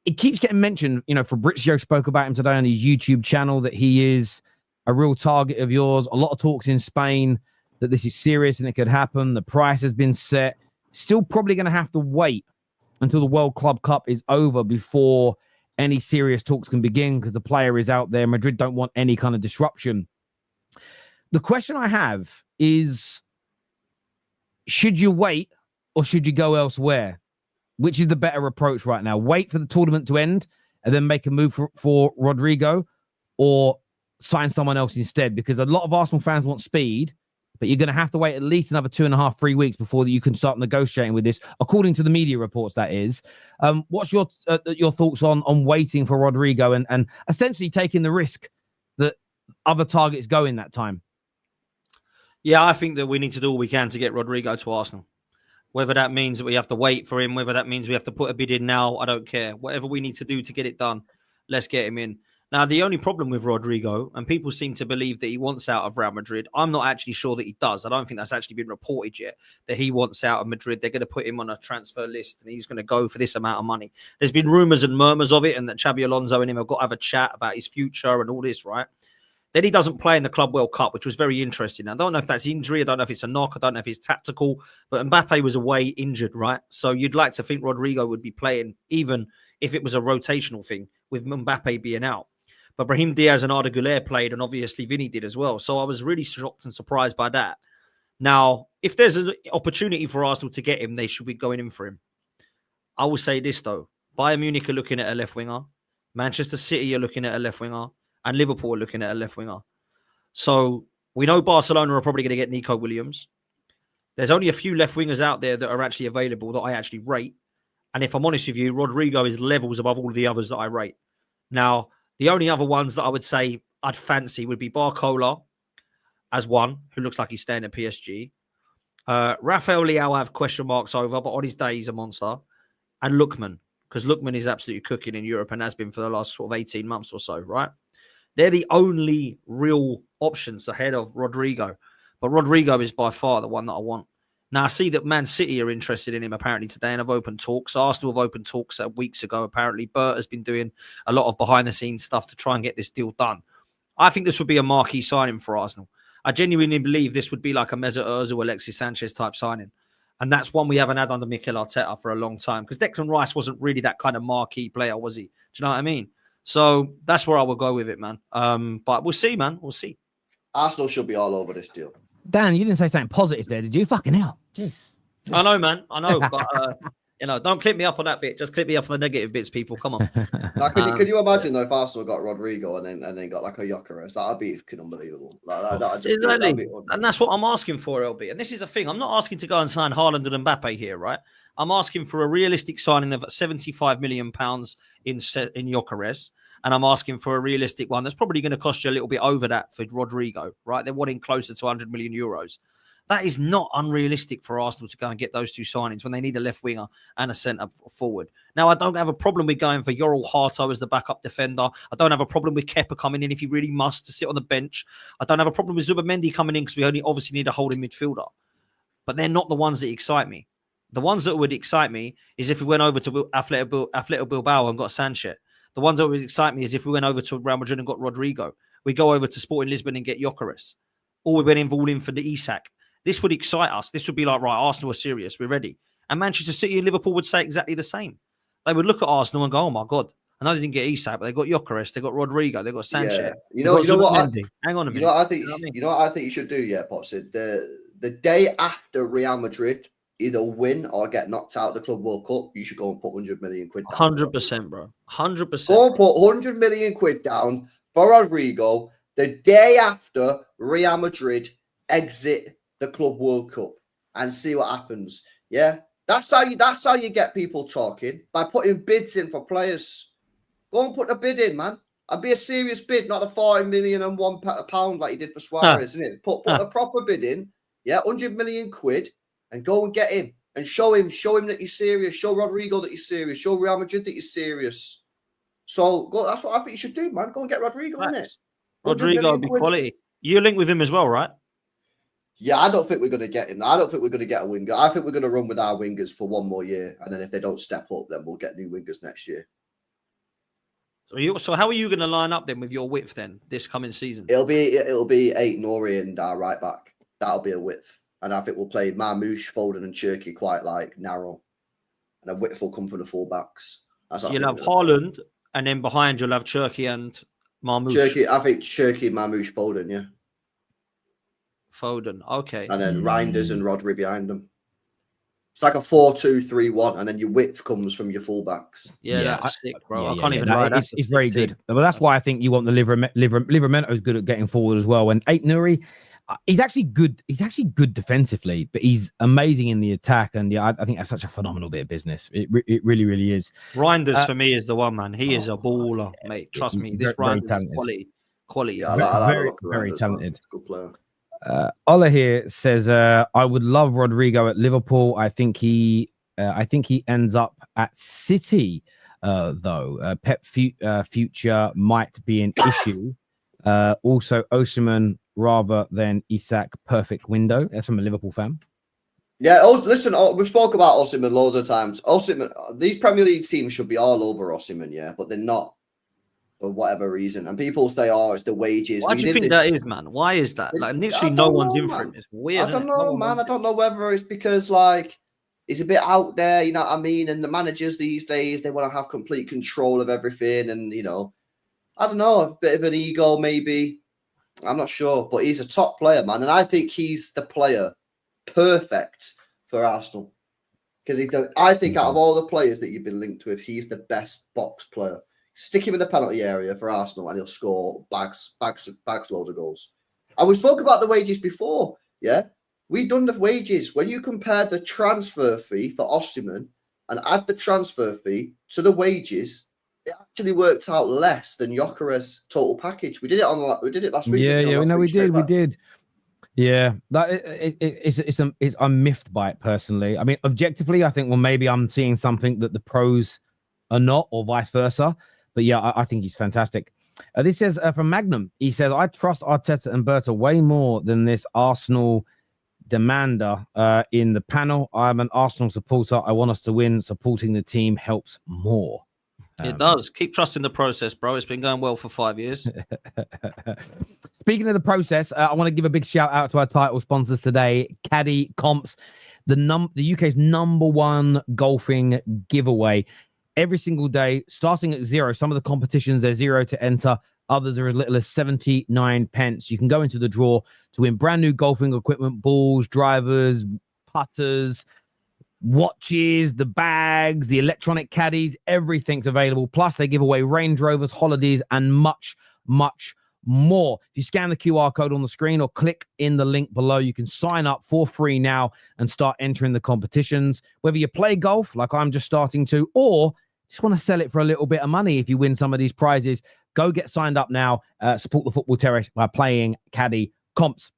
it keeps getting mentioned. You know, Fabrizio spoke about him today on his YouTube channel, that he is a real target of yours. A lot of talks in Spain that this is serious and it could happen. The price has been set. Still probably going to have to wait until the World Club Cup is over before any serious talks can begin, because the player is out there. Madrid don't want any kind of disruption. The question I have is, should you wait or should you go elsewhere? Which is the better approach right now? Wait for the tournament to end and then make a move for Rdorygo, or sign someone else instead? Because a lot of Arsenal fans want speed, but you're going to have to wait at least another 2.5, 3 weeks before you can start negotiating with this, according to the media reports, that is. What's your thoughts on waiting for Rdorygo and essentially taking the risk that other targets go in that time? Yeah, I think that we need to do all we can to get Rdorygo to Arsenal. Whether that means that we have to wait for him, whether that means we have to put a bid in now, I don't care. Whatever we need to do to get it done, let's get him in. Now, the only problem with Rdorygo, and people seem to believe that he wants out of Real Madrid, I'm not actually sure that he does. I don't think that's actually been reported yet, that he wants out of Madrid. They're going to put him on a transfer list and he's going to go for this amount of money. There's been rumours and murmurs of it, and that Xabi Alonso and him have got to have a chat about his future and all this, right? Then he doesn't play in the Club World Cup, which was very interesting. I don't know if that's injury. I don't know if it's a knock. I don't know if it's tactical. But Mbappe was away injured, right? So you'd like to think Rdorygo would be playing, even if it was a rotational thing, with Mbappe being out. But Brahim Diaz and Arda Güler played, and obviously Vinny did as well. So I was really shocked and surprised by that. Now, if there's an opportunity for Arsenal to get him, they should be going in for him. I will say this, though. Bayern Munich are looking at a left winger. Manchester City are looking at a left winger. And Liverpool are looking at a left winger. So we know Barcelona are probably going to get Nico Williams. There's only a few left wingers out there that are actually available that I actually rate. And if I'm honest with you, Rdorygo is levels above all of the others that I rate. Now, the only other ones that I would say I'd fancy would be Barcola as one, who looks like he's staying at PSG. Rafael Leao, I have question marks over, but on his day, he's a monster. And Lookman, because Lookman is absolutely cooking in Europe and has been for the last sort of 18 months or so, right? They're the only real options ahead of Rdorygo. But Rdorygo is by far the one that I want. Now, I see that Man City are interested in him apparently today and have opened talks. Arsenal have opened talks weeks ago, apparently. Bert has been doing a lot of behind-the-scenes stuff to try and get this deal done. I think this would be a marquee signing for Arsenal. I genuinely believe this would be like a Mesut Ozil, Alexis Sanchez type signing. And that's one we haven't had under Mikel Arteta for a long time. Because Declan Rice wasn't really that kind of marquee player, was he? Do you know what I mean? So that's where I would go with it, man. But we'll see, man. We'll see. Arsenal should be all over this deal. Dan, you didn't say something positive there, did you? Fucking hell. Jeez. I know, man. I know. But, don't clip me up on that bit. Just clip me up on the negative bits, people. Come on. Now, could you imagine though if Arsenal got Rdorygo and then got like a Gyökeres? That'd be fucking unbelievable. Exactly. And that's what I'm asking for, LB. And this is the thing. I'm not asking to go and sign Haaland and Mbappe here, right? I'm asking for a realistic signing of £75 million in Gyökeres. And I'm asking for a realistic one that's probably going to cost you a little bit over that for Rdorygo, right? They're wanting closer to 100 million euros. That is not unrealistic for Arsenal to go and get those two signings when they need a left winger and a centre forward. Now, I don't have a problem with going for Yoel Harto as the backup defender. I don't have a problem with Kepa coming in if he really must to sit on the bench. I don't have a problem with Zubamendi coming in because we only obviously need a holding midfielder. But they're not the ones that excite me. The ones that would excite me is if we went over to Atletico Bilbao and got Sanchez. The ones that would excite me is if we went over to Real Madrid and got Rdorygo. We go over to Sporting Lisbon and get Gyökeres. Or we went all in for the Isak. This would excite us. This would be like, right, Arsenal are serious. We're ready. And Manchester City and Liverpool would say exactly the same. They would look at Arsenal and go, oh, my God. I know they didn't get Isak, but they got Gyökeres, they got Rdorygo, they got Sanchez. Yeah. You know what? Hang on a minute. You know what I think you should do, yeah, Pottsy? The day after Real Madrid either win or get knocked out of the Club World Cup, you should go and put 100 million quid down. 100%, bro. 100%. Go and put 100 million quid down for Rdorygo the day after Real Madrid exit the Club World Cup and see what happens. Yeah, that's how you get people talking, by putting bids in for players. Go and put a bid in, man. I'd be a serious bid, not a £40 million and £1 like you did for Suarez, isn't it? Put a proper bid in. Yeah, 100 million quid, and go and get him and show him that you're serious. Show Rdorygo that you're serious. Show Real Madrid that you're serious. So that's what I think you should do, man. Go and get Rdorygo, innit? Rdorygo would be quality. You link with him as well, right? Yeah, I don't think we're going to get him. I don't think we're going to get a winger. I think we're going to run with our wingers for one more year, and then if they don't step up, then we'll get new wingers next year. So how are you going to line up then with your width then this coming season? It'll be 8 Nori and our right back. That'll be a width, and I think we'll play Marmoush, Foden, and Cherky quite like narrow, and a width will come from the fullbacks. So you'll have Hojlund, and then behind you'll have Cherky and Marmoush. I think Cherky, Marmoush, Foden, yeah. Foden, okay. And then Reinders and Rodri behind them. It's like a 4-2-3-1, and then your width comes from your fullbacks. Yeah, that's sick, bro. Yeah, I can't even lie. It's very good. But that's why I think you want the Livermento is good at getting forward as well. And 8 Nuri, he's actually good. He's actually good defensively, but he's amazing in the attack. And yeah, I think that's such a phenomenal bit of business. It really, really is. Reinders for me is the one, man. He is a baller, mate. Trust me. This Reinders is quality. Yeah, very talented. Good player. Ola here says, I would love Rdorygo at Liverpool. I think he ends up at City, though. Pep future might be an issue. Also, Osimhen rather than Isak, perfect window. That's from a Liverpool fan. Yeah, listen, we've spoke about Osimhen loads of times. Osimhen, these Premier League teams should be all over Osimhen, yeah, but they're not. For whatever reason, and people say, "Oh, it's the wages." Why do you think that is, man? Why is that? Like, literally, no one's in for him. It's weird. I don't know, man. I don't know whether it's because like he's a bit out there, you know what I mean? And the managers these days, they want to have complete control of everything, and I don't know, a bit of an ego, maybe. I'm not sure, but he's a top player, man, and I think he's the player perfect for Arsenal because I think out of all the players that you've been linked with, he's the best box player. Stick him in the penalty area for Arsenal and he'll score bags loads of goals. And we spoke about the wages before, yeah? We've done the wages. When you compare the transfer fee for Osimhen and add the transfer fee to the wages, it actually worked out less than Gyökeres' total package. We did it last week. We did. Yeah, I'm miffed by it personally. I mean, objectively, I think, well, maybe I'm seeing something that the pros are not, or vice versa. But yeah, I think he's fantastic. This says from Magnum. He says, I trust Arteta and Berta way more than this Arsenal demander in the panel. I'm an Arsenal supporter. I want us to win. Supporting the team helps more. It does. Keep trusting the process, bro. It's been going well for 5 years. Speaking of the process, I want to give a big shout out to our title sponsors today, Caddy Comps, the UK's #1 golfing giveaway. Every single day, starting at 0. Some of the competitions are 0 to enter. Others are as little as 79 pence. You can go into the draw to win brand new golfing equipment, balls, drivers, putters, watches, the bags, the electronic caddies, everything's available. Plus, they give away Range Rovers, holidays, and much, much more. If you scan the QR code on the screen or click in the link below, you can sign up for free now and start entering the competitions. Whether you play golf, like I'm just starting to, or just want to sell it for a little bit of money if you win some of these prizes, go get signed up now. Support the Football Terrace by playing Caddy Comps.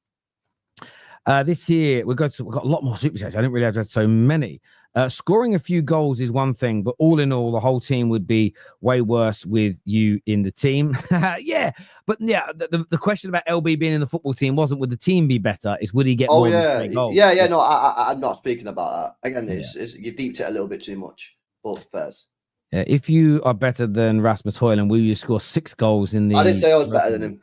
This year, we've got a lot more super chats. I didn't realize I had so many. Scoring a few goals is one thing, but all in all, the whole team would be way worse with you in the team. Yeah, but yeah, the question about LB being in the football team wasn't would the team be better, it's would he get more than 3 goals? Yeah. No, I'm not speaking about that. Again, you deeped it a little bit too much. But fairs. If you are better than Rasmus Hojlund, will you score 6 goals in the... I didn't say I was better than him.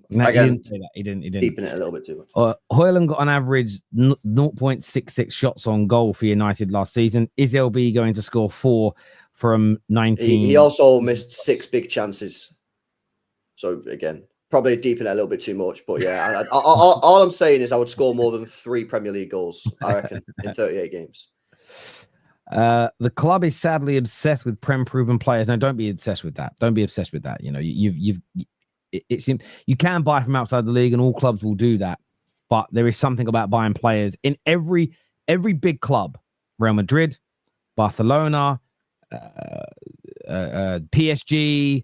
No, again, he didn't say that. He didn't. Deeping it a little bit too much. Hojlund got on average 0.66 shots on goal for United last season. Is LB going to score 4 from 19? He also missed 6 big chances. So again, probably deeping it a little bit too much. But yeah, all I'm saying is I would score more than 3 Premier League goals, I reckon, in 38 games. The club is sadly obsessed with Prem-proven players. No, don't be obsessed with that. Don't be obsessed with that. You know, you can buy from outside the league, and all clubs will do that. But there is something about buying players in every big club: Real Madrid, Barcelona, PSG,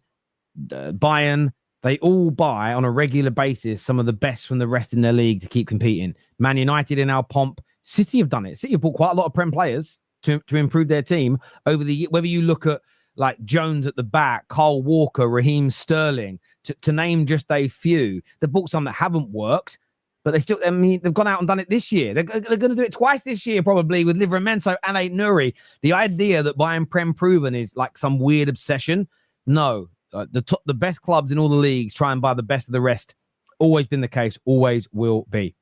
Bayern. They all buy on a regular basis some of the best from the rest in their league to keep competing. Man United in our pomp. City have done it. City have bought quite a lot of Prem players to improve their team over the year. Whether you look at like Jones at the back, Kyle Walker, Raheem Sterling, to name just a few. They've bought some that haven't worked, but they've gone out and done it this year. They're going to do it twice this year, probably, with Livermento and Nuri. The idea that buying Prem proven is like some weird obsession. No, the best clubs in all the leagues try and buy the best of the rest. Always been the case, always will be.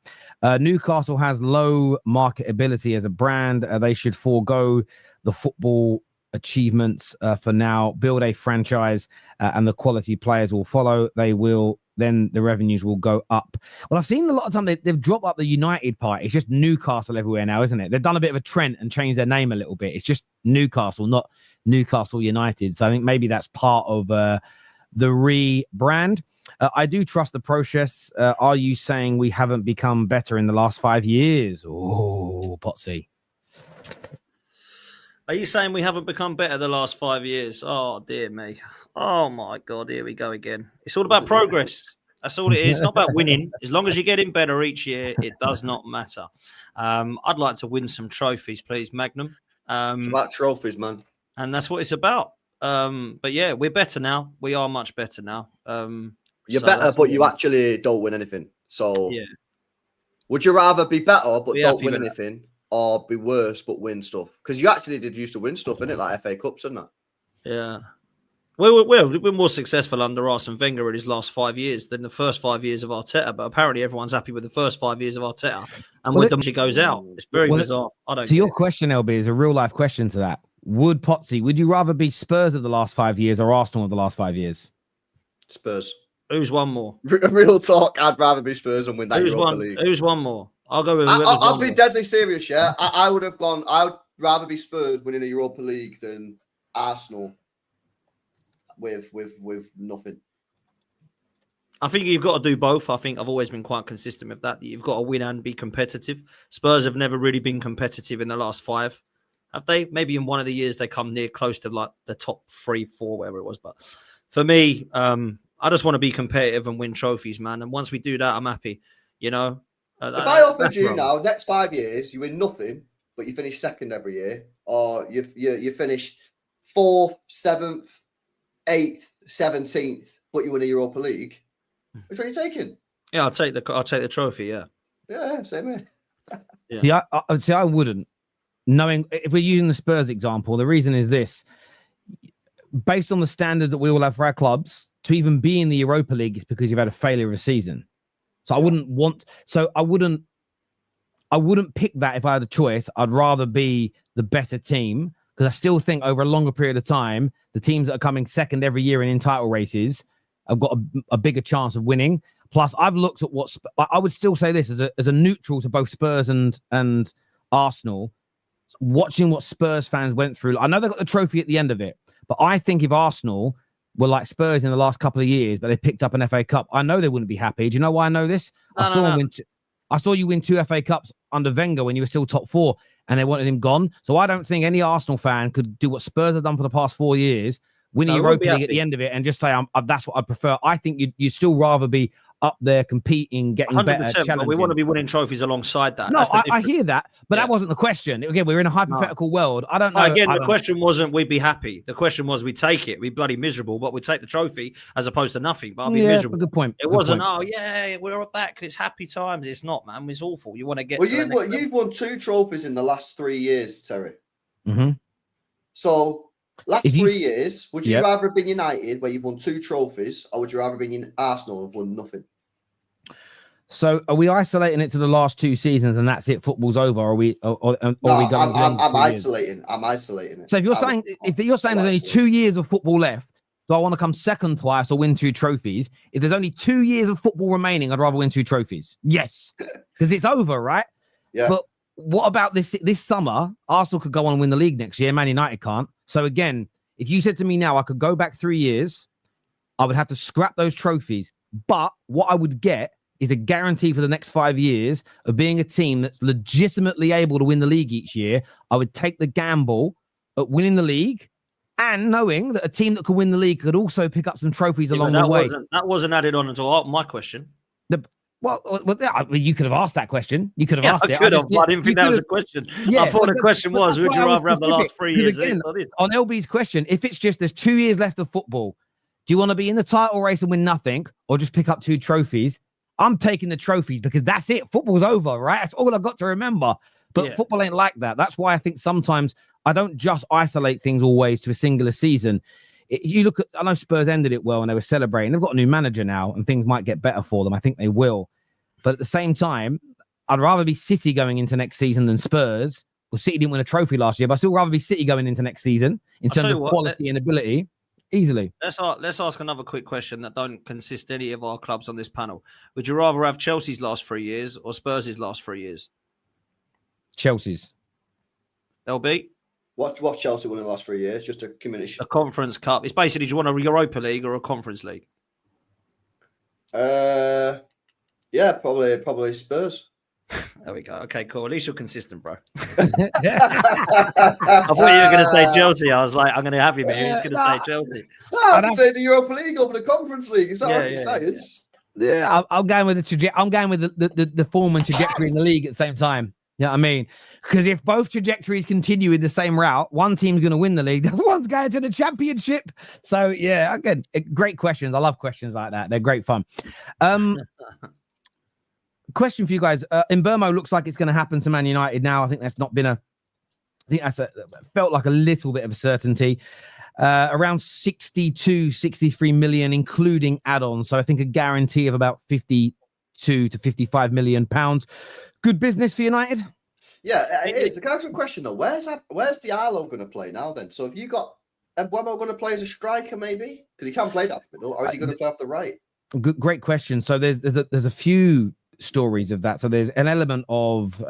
Newcastle has low marketability as a brand. They should forego the football achievements for now, build a franchise, and the quality players will follow. They will, then the revenues will go up. Well, I've seen a lot of time they've dropped up the United part. It's just Newcastle everywhere now, isn't it? They've done a bit of a Trent and changed their name a little bit. It's just Newcastle, not Newcastle United. So I think maybe that's part of the rebrand. I do trust the process. Are you saying we haven't become better in the last 5 years? Oh, Pottsy. Are you saying we haven't become better the last 5 years? Oh, dear me. Oh, my God. Here we go again. It's all about progress. That's all it is. It's not about winning. As long as you're getting better each year, it does not matter. I'd like to win some trophies, please, Magnum. It's about trophies, man. And that's what it's about. But yeah, we're better now. We are much better now. You're better, but you actually don't win anything. So yeah. Would you rather be better but don't win anything, or be worse but win stuff? Because you actually did used to win stuff, innit? Like FA Cups and that. Yeah. We're more successful under Arsene Wenger in his last 5 years than the first 5 years of Arteta. But apparently everyone's happy with the first 5 years of Arteta. And when she goes out, it's very bizarre. I don't. To your question, LB, is a real life question to that. Would you rather be Spurs of the last 5 years or Arsenal of the last 5 years? Spurs. Who's one more? Real talk. I'd rather be Spurs and win that Europa League. Who's one more? I'll go with. I'll be deadly serious. Yeah, I would have gone. I would rather be Spurs winning a Europa League than Arsenal with nothing. I think you've got to do both. I think I've always been quite consistent with that. You've got to win and be competitive. Spurs have never really been competitive in the last 5. Have they? Maybe in one of the years they come near close to like the top 3, 4, whatever it was. But for me, I just want to be competitive and win trophies, man. And once we do that, I'm happy. You know. If I offered you now, next 5 years, you win nothing, but you finish second every year, or you finish 4th, 7th, 8th, 17th, but you win a Europa League, which one are you taking? Yeah, I'll take the trophy. Yeah. Yeah, same here. Yeah. See, I wouldn't. Knowing if we're using the Spurs example, the reason is this: based on the standards that we all have for our clubs, to even be in the Europa League is because you've had a failure of a season. So I wouldn't pick that if I had a choice. I'd rather be the better team because I still think over a longer period of time, the teams that are coming second every year in title races have got a bigger chance of winning. Plus, I've looked at what I would still say this as a neutral to both Spurs and Arsenal. Watching what Spurs fans went through, I know they got the trophy at the end of it, but I think if Arsenal were like Spurs in the last couple of years, but they picked up an FA Cup, I know they wouldn't be happy. Do you know why I know this? I saw you win 2 FA Cups under Wenger when you were still top 4, and they wanted him gone. So I don't think any Arsenal fan could do what Spurs have done for the past 4 years, win a Europa League at the end of it, and just say, that's what I prefer. I think you'd still rather be up there competing, getting 100%, better, challenging. But we want to be winning trophies alongside that. No, I hear that, but that wasn't the question. Again, we're in a hypothetical world. I don't know. Again, the question wasn't we'd be happy. The question was we'd take it. We'd bloody miserable, but we'd take the trophy as opposed to nothing. But I'd be miserable. Good point. It wasn't, we're back. It's happy times. It's not, man. It's awful. You want to get you've won 2 trophies in the last 3 years, Terry. Mm-hmm. So last 3 years, would you rather have been United where you've won 2 trophies, or would you rather have been in Arsenal and won nothing? So are we isolating it to the last 2 seasons and that's it? Football's over? Or are we going? I'm isolating. I'm isolating it. So if you're saying there's only 2 years of football left, do I want to come second twice or win 2 trophies? If there's only 2 years of football remaining, I'd rather win 2 trophies. Yes, because it's over, right? Yeah. But what about this summer? Arsenal could go on and win the league next year. Man United can't. So again, if you said to me now, I could go back 3 years, I would have to scrap those trophies. But what I would get is a guarantee for the next 5 years of being a team that's legitimately able to win the league each year. I would take the gamble at winning the league and knowing that a team that could win the league could also pick up some trophies along the way. That wasn't added on until my question. You could have asked that question. You could have asked it. I didn't think that was a question. I thought the question was, would you rather have the last 3 years? Again, on LB's question, if it's just there's 2 years left of football, do you want to be in the title race and win nothing or just pick up 2 trophies? I'm taking the trophies because that's it. Football's over, right? That's all I've got to remember. But football ain't like that. That's why I think sometimes I don't just isolate things always to a singular season. You look at, I know Spurs ended it well and they were celebrating. They've got a new manager now and things might get better for them. I think they will. But at the same time, I'd rather be City going into next season than Spurs. Well, City didn't win a trophy last year, but I'd still rather be City going into next season in terms of quality and ability. Easily. Let's ask another quick question that don't consist any of our clubs on this panel. Would you rather have Chelsea's last 3 years or Spurs' last 3 years? Chelsea's. LB? What Chelsea won in the last 3 years? Just a community. A Conference Cup. It's basically, do you want a Europa League or a Conference League? Yeah, probably Spurs. There we go. Okay, cool. At least you're consistent, bro. I thought you were going to say Chelsea. I was like, I'm going to have him here. He's going to say Chelsea. No, I can take the Europa League over the Conference League. Is that what you're saying? Yeah, I'm going with the form and trajectory in the league at the same time. You know what I mean? Because if both trajectories continue in the same route, one team's going to win the league, the other one's going to the championship. So, yeah, again, great questions. I love questions like that. They're great fun. Question for you guys. Mbeumo looks like it's going to happen to Man United now. I think that's not been felt like a little bit of a certainty. Around 62, 63 million, including add-ons. So I think a guarantee of about 52 to 55 million pounds. Good business for United? Yeah, it is. Can I ask a question though? Where's Diallo going to play now then? So have you got Mbeumo going to play as a striker maybe? Because he can't play that middle, or is he going to play off the right? Great question. So there's a few stories of that. So there's an element of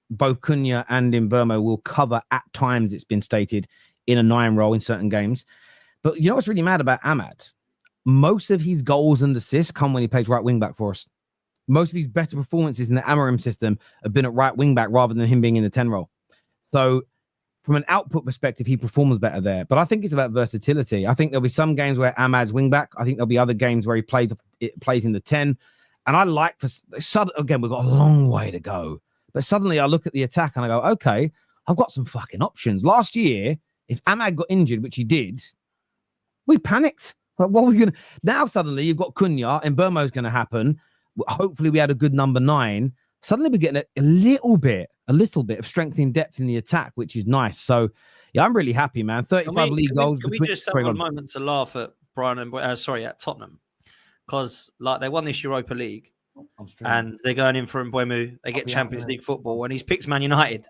both Cunha and Mbeumo will cover at times, it's been stated, in a 9 role in certain games. But you know what's really mad about Amad? Most of his goals and assists come when he plays right wing back for us. Most of his better performances in the Amorim system have been at right wing back rather than him being in the 10 role. So from an output perspective, he performs better there. But I think it's about versatility. I think there'll be some games where Amad's wing back. I think there'll be other games where he plays in the 10. And I like, again, we've got a long way to go. But suddenly I look at the attack and I go, okay, I've got some fucking options. Last year, if Amad got injured, which he did, we panicked. Like, what are we gonna now? Suddenly, you've got Cunha and Mbeumo's going to happen. Hopefully, we had a good number 9. Suddenly, we're getting a little bit of strength in depth in the attack, which is nice. So, yeah, I'm really happy, man. 35 league goals. Can we just have a moment to laugh at Bryan and at Tottenham, because like they won this Europa League and they're going in for Mbeumo. They get Champions League football, and he's picked Man United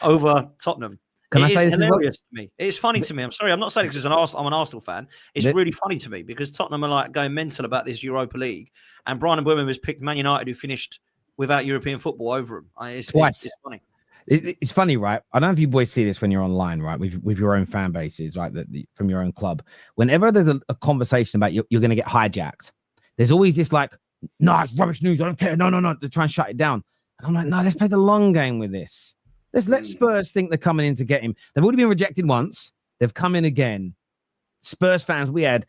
over Tottenham. It's hilarious to me. It's funny to me. I'm sorry, I'm not saying it because I'm an Arsenal fan. It's really funny to me because Tottenham are like going mental about this Europa League, and Bryan Mbeumo has picked Man United, who finished without European football, over him. It's funny. It's funny, right? I don't know if you boys see this when you're online, right? With your own fan bases, right? From your own club. Whenever there's a conversation about you're going to get hijacked, there's always this like, no, it's rubbish news. I don't care. No. They try and shut it down. And I'm like, no, let's play the long game with this. Let's let Spurs think they're coming in to get him. They've already been rejected once. They've come in again. Spurs fans, we had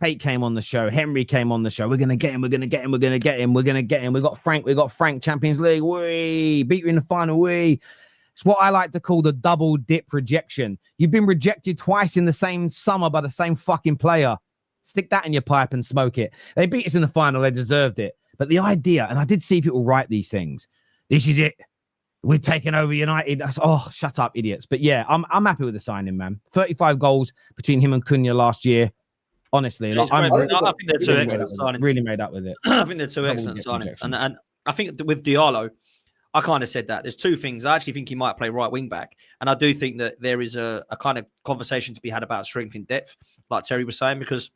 Kate came on the show. Henry came on the show. We're going to get him. We're going to get him. We're going to get him. We're going to get him. We got Frank. Champions League. We beat you in the final. It's what I like to call the double dip rejection. You've been rejected twice in the same summer by the same fucking player. Stick that in your pipe and smoke it. They beat us in the final. They deserved it. But the idea, and I did see people write these things. This is it. We're taking over United. Oh, shut up, idiots. But yeah, I'm happy with the signing, man. 35 goals between him and Cunha last year. Honestly, I think they're two excellent signings. Really made up with it. I think they're two excellent signings. And I think with Diallo, I kind of said that. There's two things. I actually think he might play right wing back. And I do think that there is a kind of conversation to be had about strength in depth, like Terry was saying, because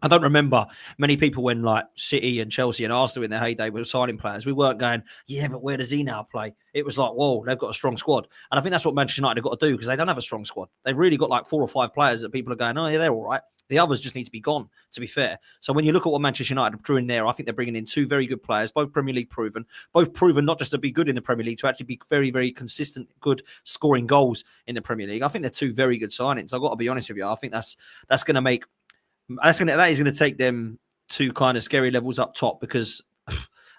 I don't remember many people when like City and Chelsea and Arsenal in their heyday were signing players. We weren't going, yeah, but where does he now play? It was like, whoa, they've got a strong squad. And I think that's what Manchester United have got to do because they don't have a strong squad. They've really got like 4 or 5 players that people are going, oh, yeah, they're all right. The others just need to be gone, to be fair. So when you look at what Manchester United drew in there, I think they're bringing in 2 very good players, both Premier League proven, both proven not just to be good in the Premier League, to actually be very, very consistent, good scoring goals in the Premier League. I think they're 2 very good signings. I've got to be honest with you. I think that is going to take them to kind of scary levels up top because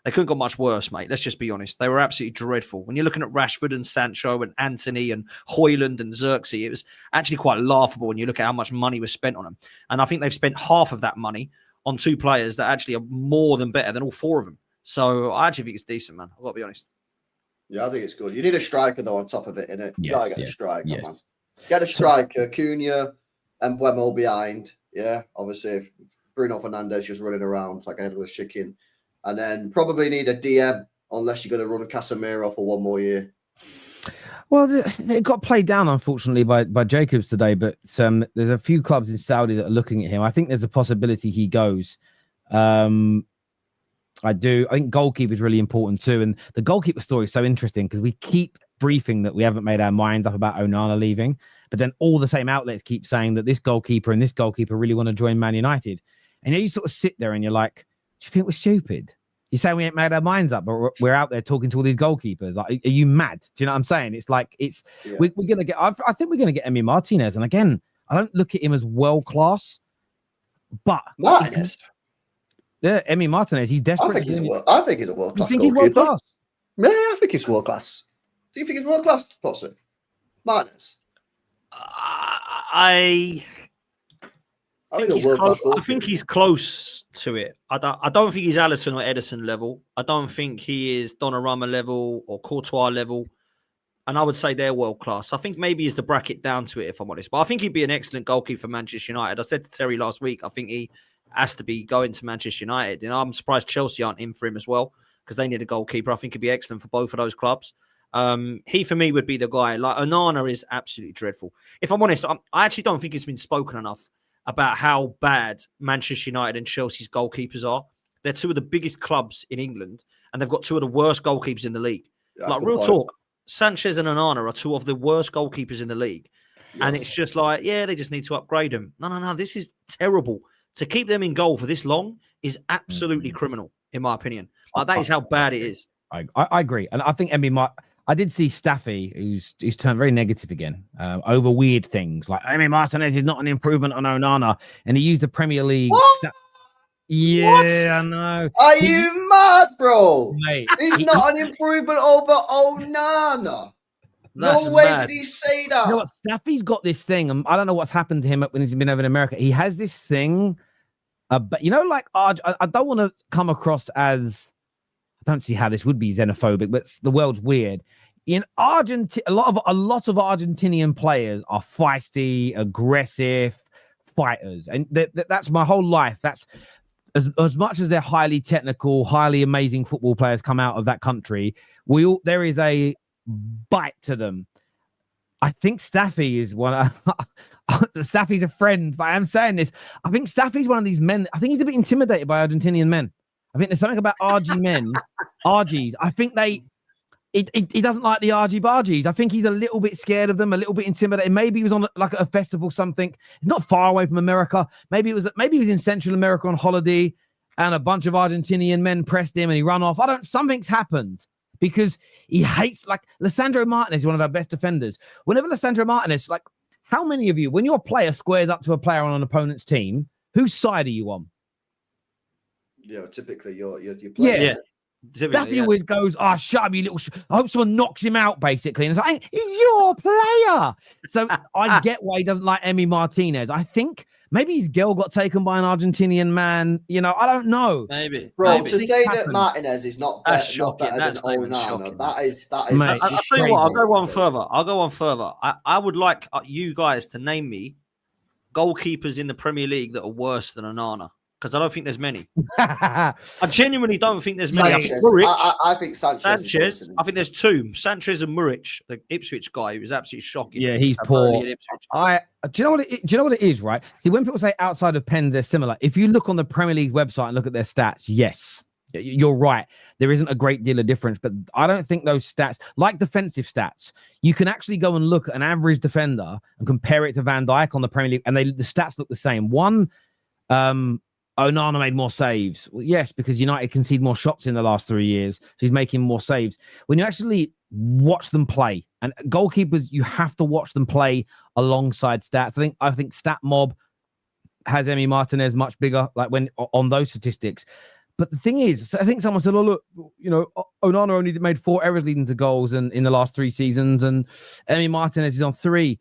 they couldn't got much worse, mate. Let's just be honest. They were absolutely dreadful. When you're looking at Rashford and Sancho and Anthony and Hojlund and Xerxes, it was actually quite laughable when you look at how much money was spent on them. And I think they've spent half of that money on 2 players that actually are more than better than all 4 of them. So I actually think it's decent, man. I've got to be honest. Yeah, I think it's good. You need a striker, though, on top of it, innit? You got to get a striker, man. Get a striker, Cunha and Mbeumo behind. Yeah, obviously, if Bruno Fernandes just running around like a headless chicken. And then probably need a DM unless you're going to run Casemiro for 1 more year. Well, it got played down, unfortunately, by Jacobs today. But there's a few clubs in Saudi that are looking at him. I think there's a possibility he goes. I think goalkeeper is really important too. And the goalkeeper story is so interesting because we keep briefing that we haven't made our minds up about Onana leaving. But then all the same outlets keep saying that this goalkeeper and this goalkeeper really want to join Man United. And you sort of sit there and you're like, do you think we're stupid? You say we ain't made our minds up, but we're out there talking to all these goalkeepers. Like, are you mad? Do you know what I'm saying? It's like we're going to get. I think we're going to get Emi Martinez, and again, I don't look at him as world class, but Martinez. Yeah, Emi Martinez. He's desperate. I think he's a world class. You think he's world class? Yeah, I think he's world class. Do you think he's world class, Pottsy? Martinez. I think he's close to it. I don't think he's Alisson or Edison level. I don't think he is Donnarumma level or Courtois level. And I would say they're world class. I think maybe he's the bracket down to it, if I'm honest. But I think he'd be an excellent goalkeeper for Manchester United. I said to Terry last week, I think he has to be going to Manchester United. And I'm surprised Chelsea aren't in for him as well because they need a goalkeeper. I think he'd be excellent for both of those clubs. He, for me, would be the guy. Like, Onana is absolutely dreadful. If I'm honest, I actually don't think it's been spoken enough about how bad Manchester United and Chelsea's goalkeepers are. They're 2 of the biggest clubs in England, and they've got 2 of the worst goalkeepers in the league. That's like, real talk, Sanchez and Onana are 2 of the worst goalkeepers in the league. Yeah. And it's just like, yeah, they just need to upgrade them. No, this is terrible. To keep them in goal for this long is absolutely criminal, in my opinion. Like, that is how bad it is. I agree. And I think I did see Staffy, who's turned very negative again over weird things. Like, Emi Martinez is not an improvement on Onana. And he used the Premier League. Yeah, what? I know. Are you mad, bro? Mate, he's not an improvement over Onana. That's no way mad. did he say that. You know what? Staffy's got this thing, and I don't know what's happened to him when he's been over in America. He has this thing, but like I don't want to come across as, I don't see how this would be xenophobic, but the world's weird. In Argentina, a lot of Argentinian players are feisty, aggressive fighters, and that's my whole life. That's as much as they're highly technical, highly amazing football players come out of that country. There is a bite to them. I think Staffy is one. Staffy's a friend, but I am saying this. I think Staffy's one of these men. I think he's a bit intimidated by Argentinian men. I think there's something about RG men, RGs. I think he doesn't like the RG Bargies. I think he's a little bit scared of them, a little bit intimidated. Maybe he was on like a festival, something. It's not far away from America. Maybe he was in Central America on holiday, and a bunch of Argentinian men pressed him, and he ran off. Something's happened because he hates, like, Lisandro Martinez is one of our best defenders. Whenever Lisandro Martinez, like, how many of you, when your player squares up to a player on an opponent's team, whose side are you on? Yeah, typically you're playing. Yeah. Staffy always goes, shut up, you little I hope someone knocks him out, basically. And it's like, he's your player. So I get why he doesn't like Emi Martinez. I think maybe his girl got taken by an Argentinian man. I don't know. Maybe. Bro, maybe. to say that Martinez is not better than Onana, that is Mate, I'll tell you what, I'll go one further. I would like you guys to name me goalkeepers in the Premier League that are worse than Onana. Because I don't think there's many. I genuinely don't think there's many. I think Sanchez. I think there's two. Sanchez and Muric, the Ipswich guy, who was absolutely shocking. Yeah, he's poor. Do you know what it is, right? See, when people say outside of pens, they're similar. If you look on the Premier League's website and look at their stats, yes, you're right. There isn't a great deal of difference, but I don't think those stats, like defensive stats, you can actually go and look at an average defender and compare it to Van Dijk on the Premier League, and the stats look the same. One, Onana made more saves. Well, yes, because United conceded more shots in the last 3 years. So he's making more saves. When you actually watch them play, and goalkeepers, you have to watch them play alongside stats. I think Stat Mob has Emi Martinez much bigger, like when on those statistics. But the thing is, I think someone said, look, Onana only made 4 errors leading to goals in the last 3 seasons, and Emi Martinez is on 3.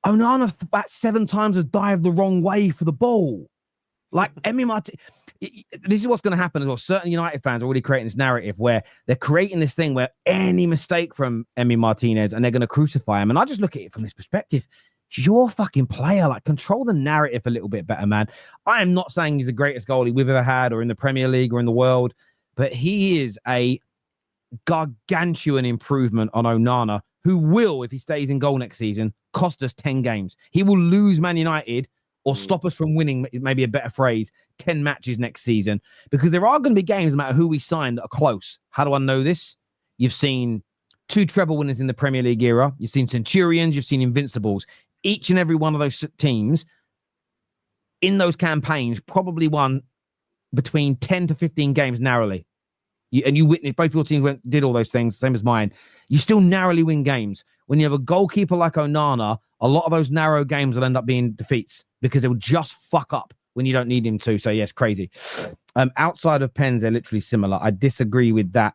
Onana about 7 times has dived the wrong way for the ball. Like Emi Martinez, this is what's going to happen as well. Certain United fans are already creating this narrative where they're creating this thing where any mistake from Emi Martinez and they're going to crucify him. And I just look at it from this perspective. It's your fucking player. Like, control the narrative a little bit better, man. I am not saying he's the greatest goalie we've ever had or in the Premier League or in the world, but he is a gargantuan improvement on Onana, who will, if he stays in goal next season, cost us 10 games. He will lose Man United or stop us from winning, maybe a better phrase, 10 matches next season. Because there are going to be games, no matter who we sign, that are close. How do I know this? You've seen 2 treble winners in the Premier League era. You've seen Centurions. You've seen Invincibles. Each and every one of those teams in those campaigns probably won between 10 to 15 games narrowly. You witnessed, both your teams did all those things, same as mine. You still narrowly win games. When you have a goalkeeper like Onana, a lot of those narrow games will end up being defeats because they'll just fuck up when you don't need him to. So, yes, crazy. Outside of pens, they're literally similar. I disagree with that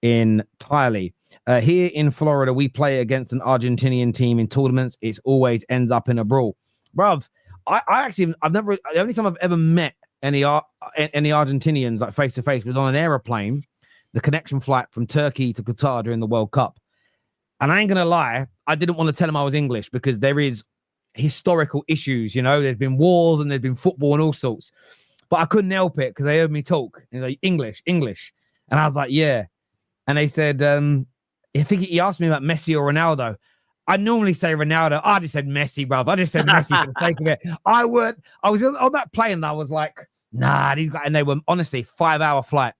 entirely. Here in Florida, we play against an Argentinian team in tournaments. It always ends up in a brawl. Bruv, the only time I've ever met any Argentinians like face to face was on an aeroplane, the connection flight from Turkey to Qatar during the World Cup. And I ain't going to lie, I didn't want to tell them I was English because there is historical issues, there's been wars and there's been football and all sorts. But I couldn't help it because they heard me talk. And like, English. And I was like, yeah. And they said, I think he asked me about Messi or Ronaldo. I normally say Ronaldo. I just said Messi, bruv. I just said Messi for the sake of it. I was on that plane and I was like, nah, these guys, and they were honestly 5-hour flight.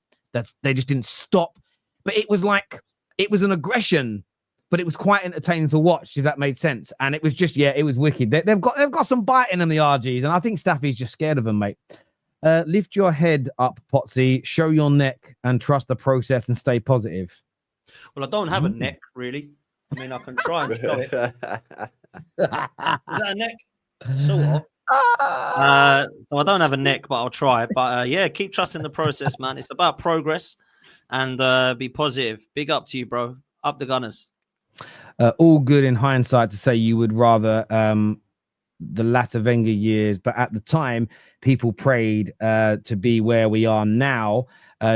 They just didn't stop. But it was an aggression, but it was quite entertaining to watch, if that made sense. And it was just, it was wicked. They've got some bite in them, the RGs, and I think Staffy's just scared of them, mate. Lift your head up, Pottsy, show your neck, and trust the process and stay positive. Well, I don't have a neck, really. I mean, I can try and show it. Is that a neck? Sort of. So I don't have a neck, but I'll try. But keep trusting the process, man. It's about progress and be positive. Big up to you, bro. Up the Gunners. All good in hindsight to say you would rather the latter Wenger years, but at the time, people prayed to be where we are now.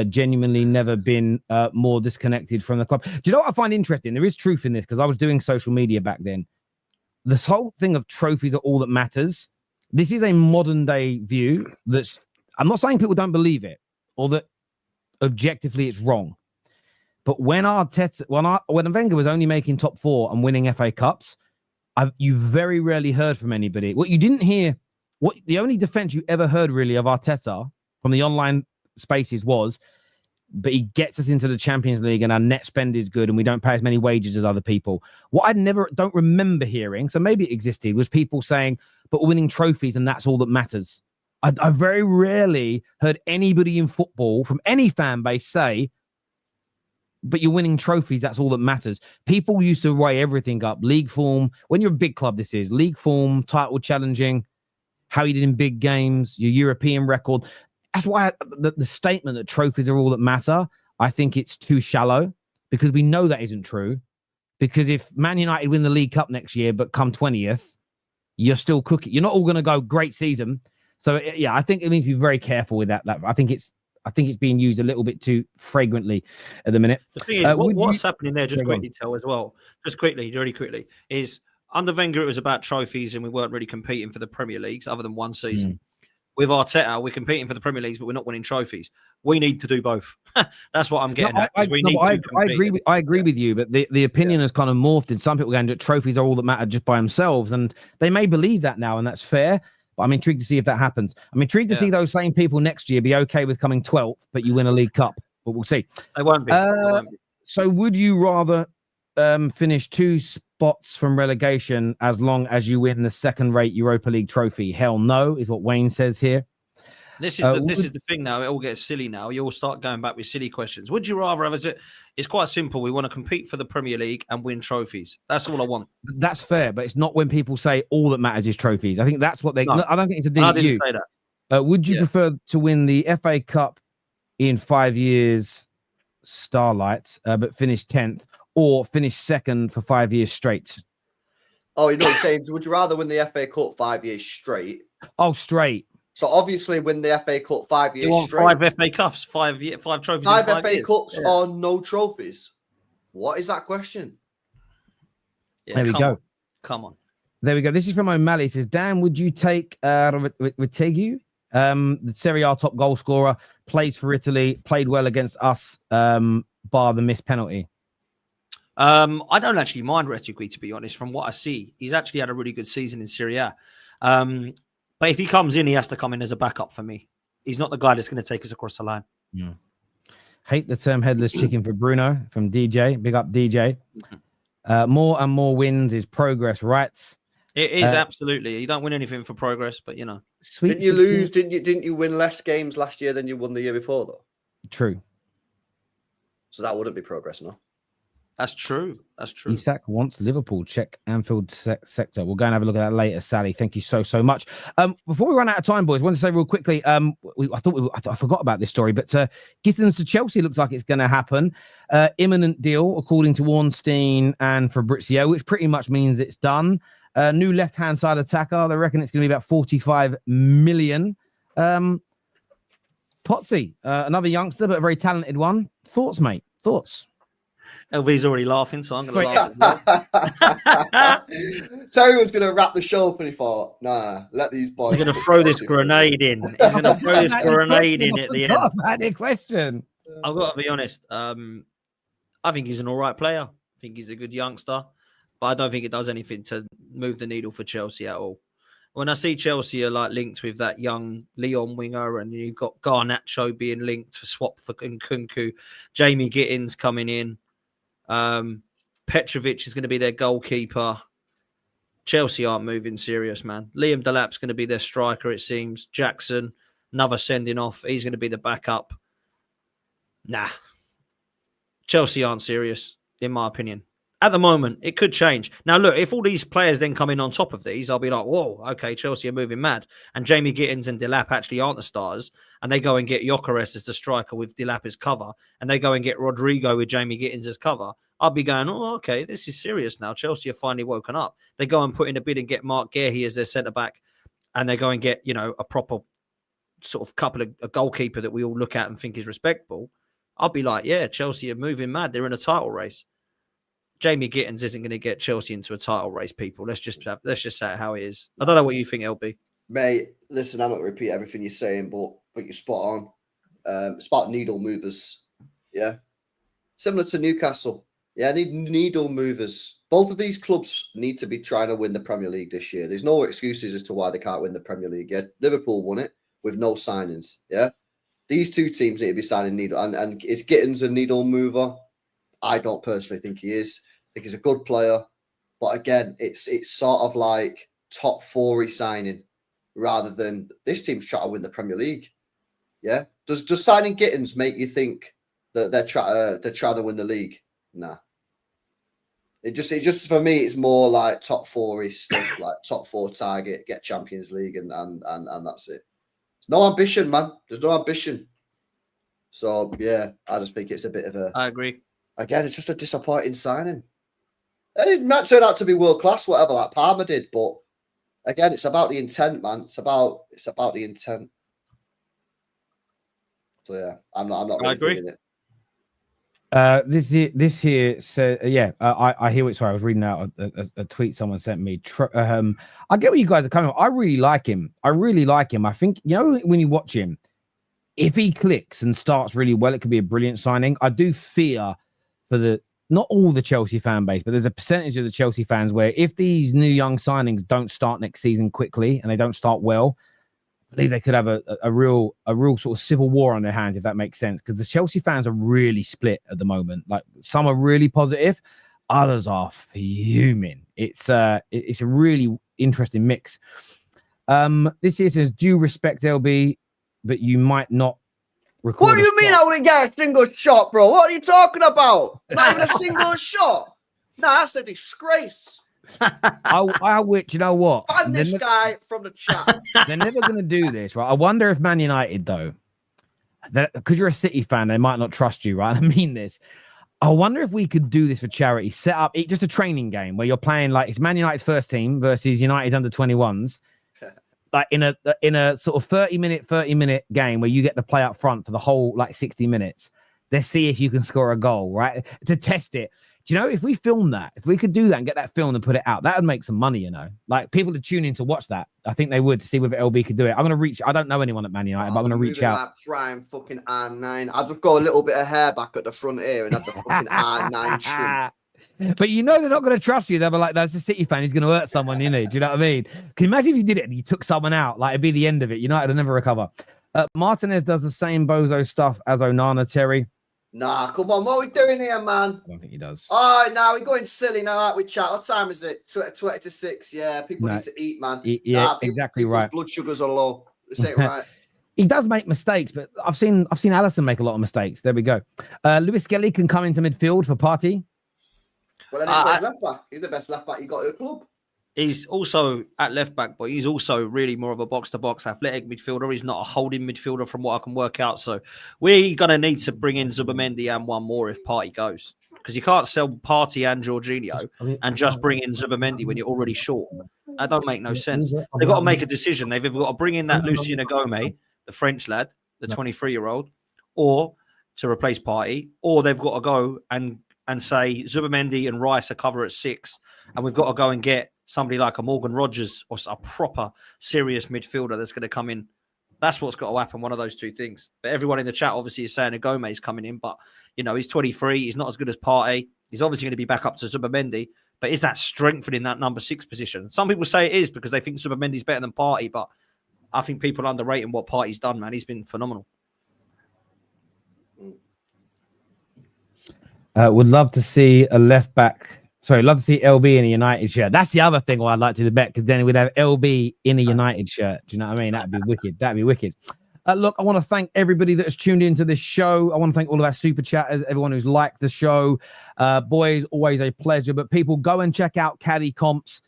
Genuinely never been more disconnected from the club. Do you know what I find interesting? There is truth in this because I was doing social media back then. This whole thing of trophies are all that matters. This is a modern day view that's, I'm not saying people don't believe it or that objectively it's wrong. But when when Wenger was only making top 4 and winning FA Cups, you very rarely heard from anybody. What you didn't hear, the only defense you ever heard really of Arteta from the online spaces was, but he gets us into the Champions League and our net spend is good and we don't pay as many wages as other people. What I don't remember hearing, so maybe it existed, was people saying, but we're winning trophies and that's all that matters. I very rarely heard anybody in football from any fan base say, but you're winning trophies, that's all that matters. People used to weigh everything up. League form, when you're a big club, this is league form, title challenging, how you did in big games, your European record. That's why the statement that trophies are all that matter, I think it's too shallow because we know that isn't true. Because if Man United win the League Cup next year, but come 20th, you're still cooking. You're not all going to go great season. So yeah, I think it needs to be very careful with that. I think it's being used a little bit too fragrantly at the minute. The thing is, what's happening there, just quickly tell as well, really quickly, is under Wenger, it was about trophies and we weren't really competing for the Premier Leagues other than one season. With Arteta, we're competing for the Premier Leagues, but we're not winning trophies. We need to do both. That's what I'm getting at. I agree with you, but the opinion has kind of morphed in some people going that trophies are all that matter just by themselves, and they may believe that now, and that's fair. But I'm intrigued to see if that happens. I'm intrigued to see those same people next year be okay with coming 12th, but you win a League Cup. But we'll see. They won't be. So would you rather finish 2 spots from relegation as long as you win the second-rate Europa League trophy? Hell no, is what Wayne says here. This is the thing now. It all gets silly now. You all start going back with silly questions. Would you rather have it? It's quite simple. We want to compete for the Premier League and win trophies. That's all I want. That's fair, but it's not when people say all that matters is trophies. I think that's what they. No, I don't think it's a dig at you. I didn't say that. Would you prefer to win the FA Cup in 5 years, Starlight, but finish 10th, or finish second for 5 years straight? Oh, you know what I'm saying? Would you rather win the FA Cup 5 years straight? Oh, straight. So obviously win the FA Cup 5 years you want straight. 5 FA Cups, 5 trophies. 5 in 5 FA years. Cups or no trophies? What is that question? Yeah, there we go. Come on. There we go. This is from O'Malley. He says, Dan, would you take Rdorygo, the Serie A top goal scorer, plays for Italy, played well against us, bar the missed penalty? I don't actually mind Rdorygo, to be honest. From what I see, he's actually had a really good season in Serie A. But if he comes in, he has to come in as a backup for me. He's not the guy that's going to take us across the line. Yeah. Hate the term headless chicken for Bruno from DJ. Big up DJ. More and more wins is progress, right? It is absolutely. You don't win anything for progress, but you know. Didn't you lose? Didn't you win less games last year than you won the year before, though? True. So that wouldn't be progress, no? That's true. That's true. Isak wants Liverpool. Check Anfield sector. We'll go and have a look at that later, Sally. Thank you so much. Before we run out of time, boys, I want to say real quickly. I forgot about this story, but Gittens to Chelsea looks like it's going to happen. Imminent deal, according to Ornstein and Fabrizio, which pretty much means it's done. New left-hand side attacker. They reckon it's going to be about 45 million. Pottsy, another youngster, but a very talented one. Thoughts, mate? Thoughts? LV's already laughing, so I'm going to laugh. Terry was going to wrap the show up and he thought, nah, let these boys. He's going to throw this grenade in. He's going to throw this grenade in at the end. Bad question. I've got to be honest. I think he's an all right player. I think he's a good youngster, but I don't think it does anything to move the needle for Chelsea at all. When I see Chelsea are like linked with that young Leon winger, and you've got Garnacho being linked for swap for Nkunku, Jamie Gittens coming in. Petrovic is going to be their goalkeeper. Chelsea aren't moving serious, man. Liam Delap's going to be their striker, it seems. Jackson, another sending off. He's going to be the backup. Nah. Chelsea aren't serious, in my opinion. At the moment, it could change. Now, look, if all these players then come in on top of these, I'll be like, whoa, okay, Chelsea are moving mad. And Jamie Gittens and Delap actually aren't the stars. And they go and get Gyökeres as the striker with Delap as cover. And they go and get Rdorygo with Jamie Gittens as cover. I'll be going, oh, okay, this is serious now. Chelsea have finally woken up. They go and put in a bid and get Mark Guehi as their centre-back. And they go and get, you know, a proper sort of couple of a goalkeeper that we all look at and think is respectable. I'll be like, yeah, Chelsea are moving mad. They're in a title race. Jamie Gittens isn't going to get Chelsea into a title race, people. Let's just say it how it is. I don't know what you think, LB. Mate, listen, I'm not going to repeat everything you're saying, but you're spot on. It's about needle movers. Yeah. Similar to Newcastle. Yeah, they need needle movers. Both of these clubs need to be trying to win the Premier League this year. There's no excuses as to why they can't win the Premier League. Yeah, Liverpool won it with no signings. Yeah. These two teams need to be signing needle. And is Gittens a needle mover? I don't personally think he is. I think he's a good player, but again, it's sort of like top 4 signing rather than this team's trying to win the Premier League. Yeah, does signing Gittens make you think that they're trying to win the league? Nah. It just for me, it's more like top 4 stuff, like top 4 target, get Champions League, and that's it. There's no ambition, man. There's no ambition. So yeah, I just think it's a bit of a. I agree. Again, it's just a disappointing signing. It might turn out to be world class, whatever, like Palmer did, but again, it's about the intent, man. It's about the intent. So yeah, I'm not really feeling it. This here says, I hear it. Sorry, I was reading out a tweet someone sent me. I get where you guys are coming from. I really like him. I think, you know, when you watch him, if he clicks and starts really well, it could be a brilliant signing. I do fear for not all the Chelsea fan base, but there's a percentage of the Chelsea fans where if these new young signings don't start next season quickly and they don't start well, I believe they could have a real sort of civil war on their hands, if that makes sense. Because the Chelsea fans are really split at the moment. Like, some are really positive, others are fuming. It's a really interesting mix. This here says, do respect LB, but you might not record. What do you mean I wouldn't get a single shot, bro? What are you talking about? Not even a single shot. Nah, that's a disgrace. I wish, you know what? Ban this guy from the chat. They're never going to do this, right? I wonder if Man United, though, because you're a City fan, they might not trust you, right? I mean this. I wonder if we could do this for charity. Set up just a training game where you're playing, like, it's Man United's first team versus United under 21s. Like in a sort of 30-minute game where you get to play up front for the whole, like, 60 minutes. Let's see if you can score a goal, right? To test it. Do you know, if we film that, if we could do that and get that filmed and put it out, that would make some money, you know? Like, people to tune in to watch that. I think they would, to see whether LB could do it. I'm going to reach, I don't know anyone at Man United, but I'm going to reach out. Like Brian fucking R9. I'll just go a little bit of hair back at the front here and have the fucking R9 trim. But you know they're not going to trust you. They'll be like, that's a City fan. He's going to hurt someone, you know? Do you know what I mean? Can you imagine if you did it and you took someone out? Like, it'd be the end of it. United will never recover. Martinez does the same bozo stuff as Onana, Terry. Nah, come on. What are we doing here, man? I don't think he does. Oh, now we're going silly now, aren't we, chat? What time is it? 20 to 6. Yeah, people need to eat, man. Yeah, exactly right. Blood sugars are low. This ain't right. He does make mistakes, but I've seen Alisson make a lot of mistakes. There we go. Lewis Kelly can come into midfield for Partey. Well, then he's left back. He's the best left back you got at the club. He's also at left back, but he's also really more of a box-to-box athletic midfielder. He's not a holding midfielder from what I can work out. So we're going to need to bring in Zubimendi and one more if Partey goes. Because you can't sell Partey and Jorginho and just bring in Zubimendi when you're already short. That don't make no sense. They've got to make a decision. They've either got to bring in that Lucien Gomez, the French lad, the 23-year-old, or to replace Partey, or they've got to go and say Zubimendi and Rice are cover at 6, and we've got to go and get somebody like a Morgan Rogers or a proper serious midfielder that's going to come in. That's what's got to happen, one of those two things. But everyone in the chat obviously is saying a Gomez coming in, but, you know, he's 23. He's not as good as Partey. He's obviously going to be back up to Zubimendi, but is that strengthening that number 6 position? Some people say it is because they think Zubimendi's better than Partey, but I think people are underrating what Partey's done, man. He's been phenomenal. Would love to see a left back. Sorry, love to see LB in a United shirt. That's the other thing I'd like to bet, because then we'd have LB in a United shirt. Do you know what I mean? That'd be wicked. That'd be wicked. Look, I want to thank everybody that has tuned into this show. I want to thank all of our super chatters, everyone who's liked the show. Boys, always a pleasure. But people, go and check out Caddy Comps.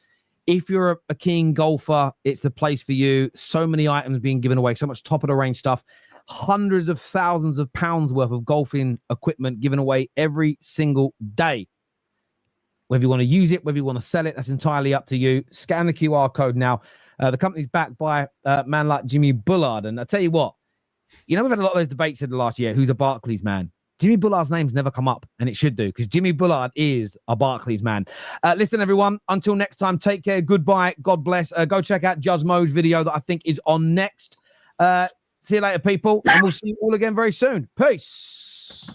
If you're a keen golfer, it's the place for you. So many items being given away, so much top of the range stuff. Hundreds of thousands of pounds worth of golfing equipment given away every single day. Whether you want to use it, whether you want to sell it, that's entirely up to you. Scan the QR code now. The company's backed by a man like Jimmy Bullard. And I tell you what, we've had a lot of those debates in the last year. Who's a Barclays man? Jimmy Bullard's name's never come up, and it should do, because Jimmy Bullard is a Barclays man. Listen, everyone, until next time, take care. Goodbye. God bless. Go check out Juzmo's video that I think is on next. See you later, people, and we'll see you all again very soon. Peace.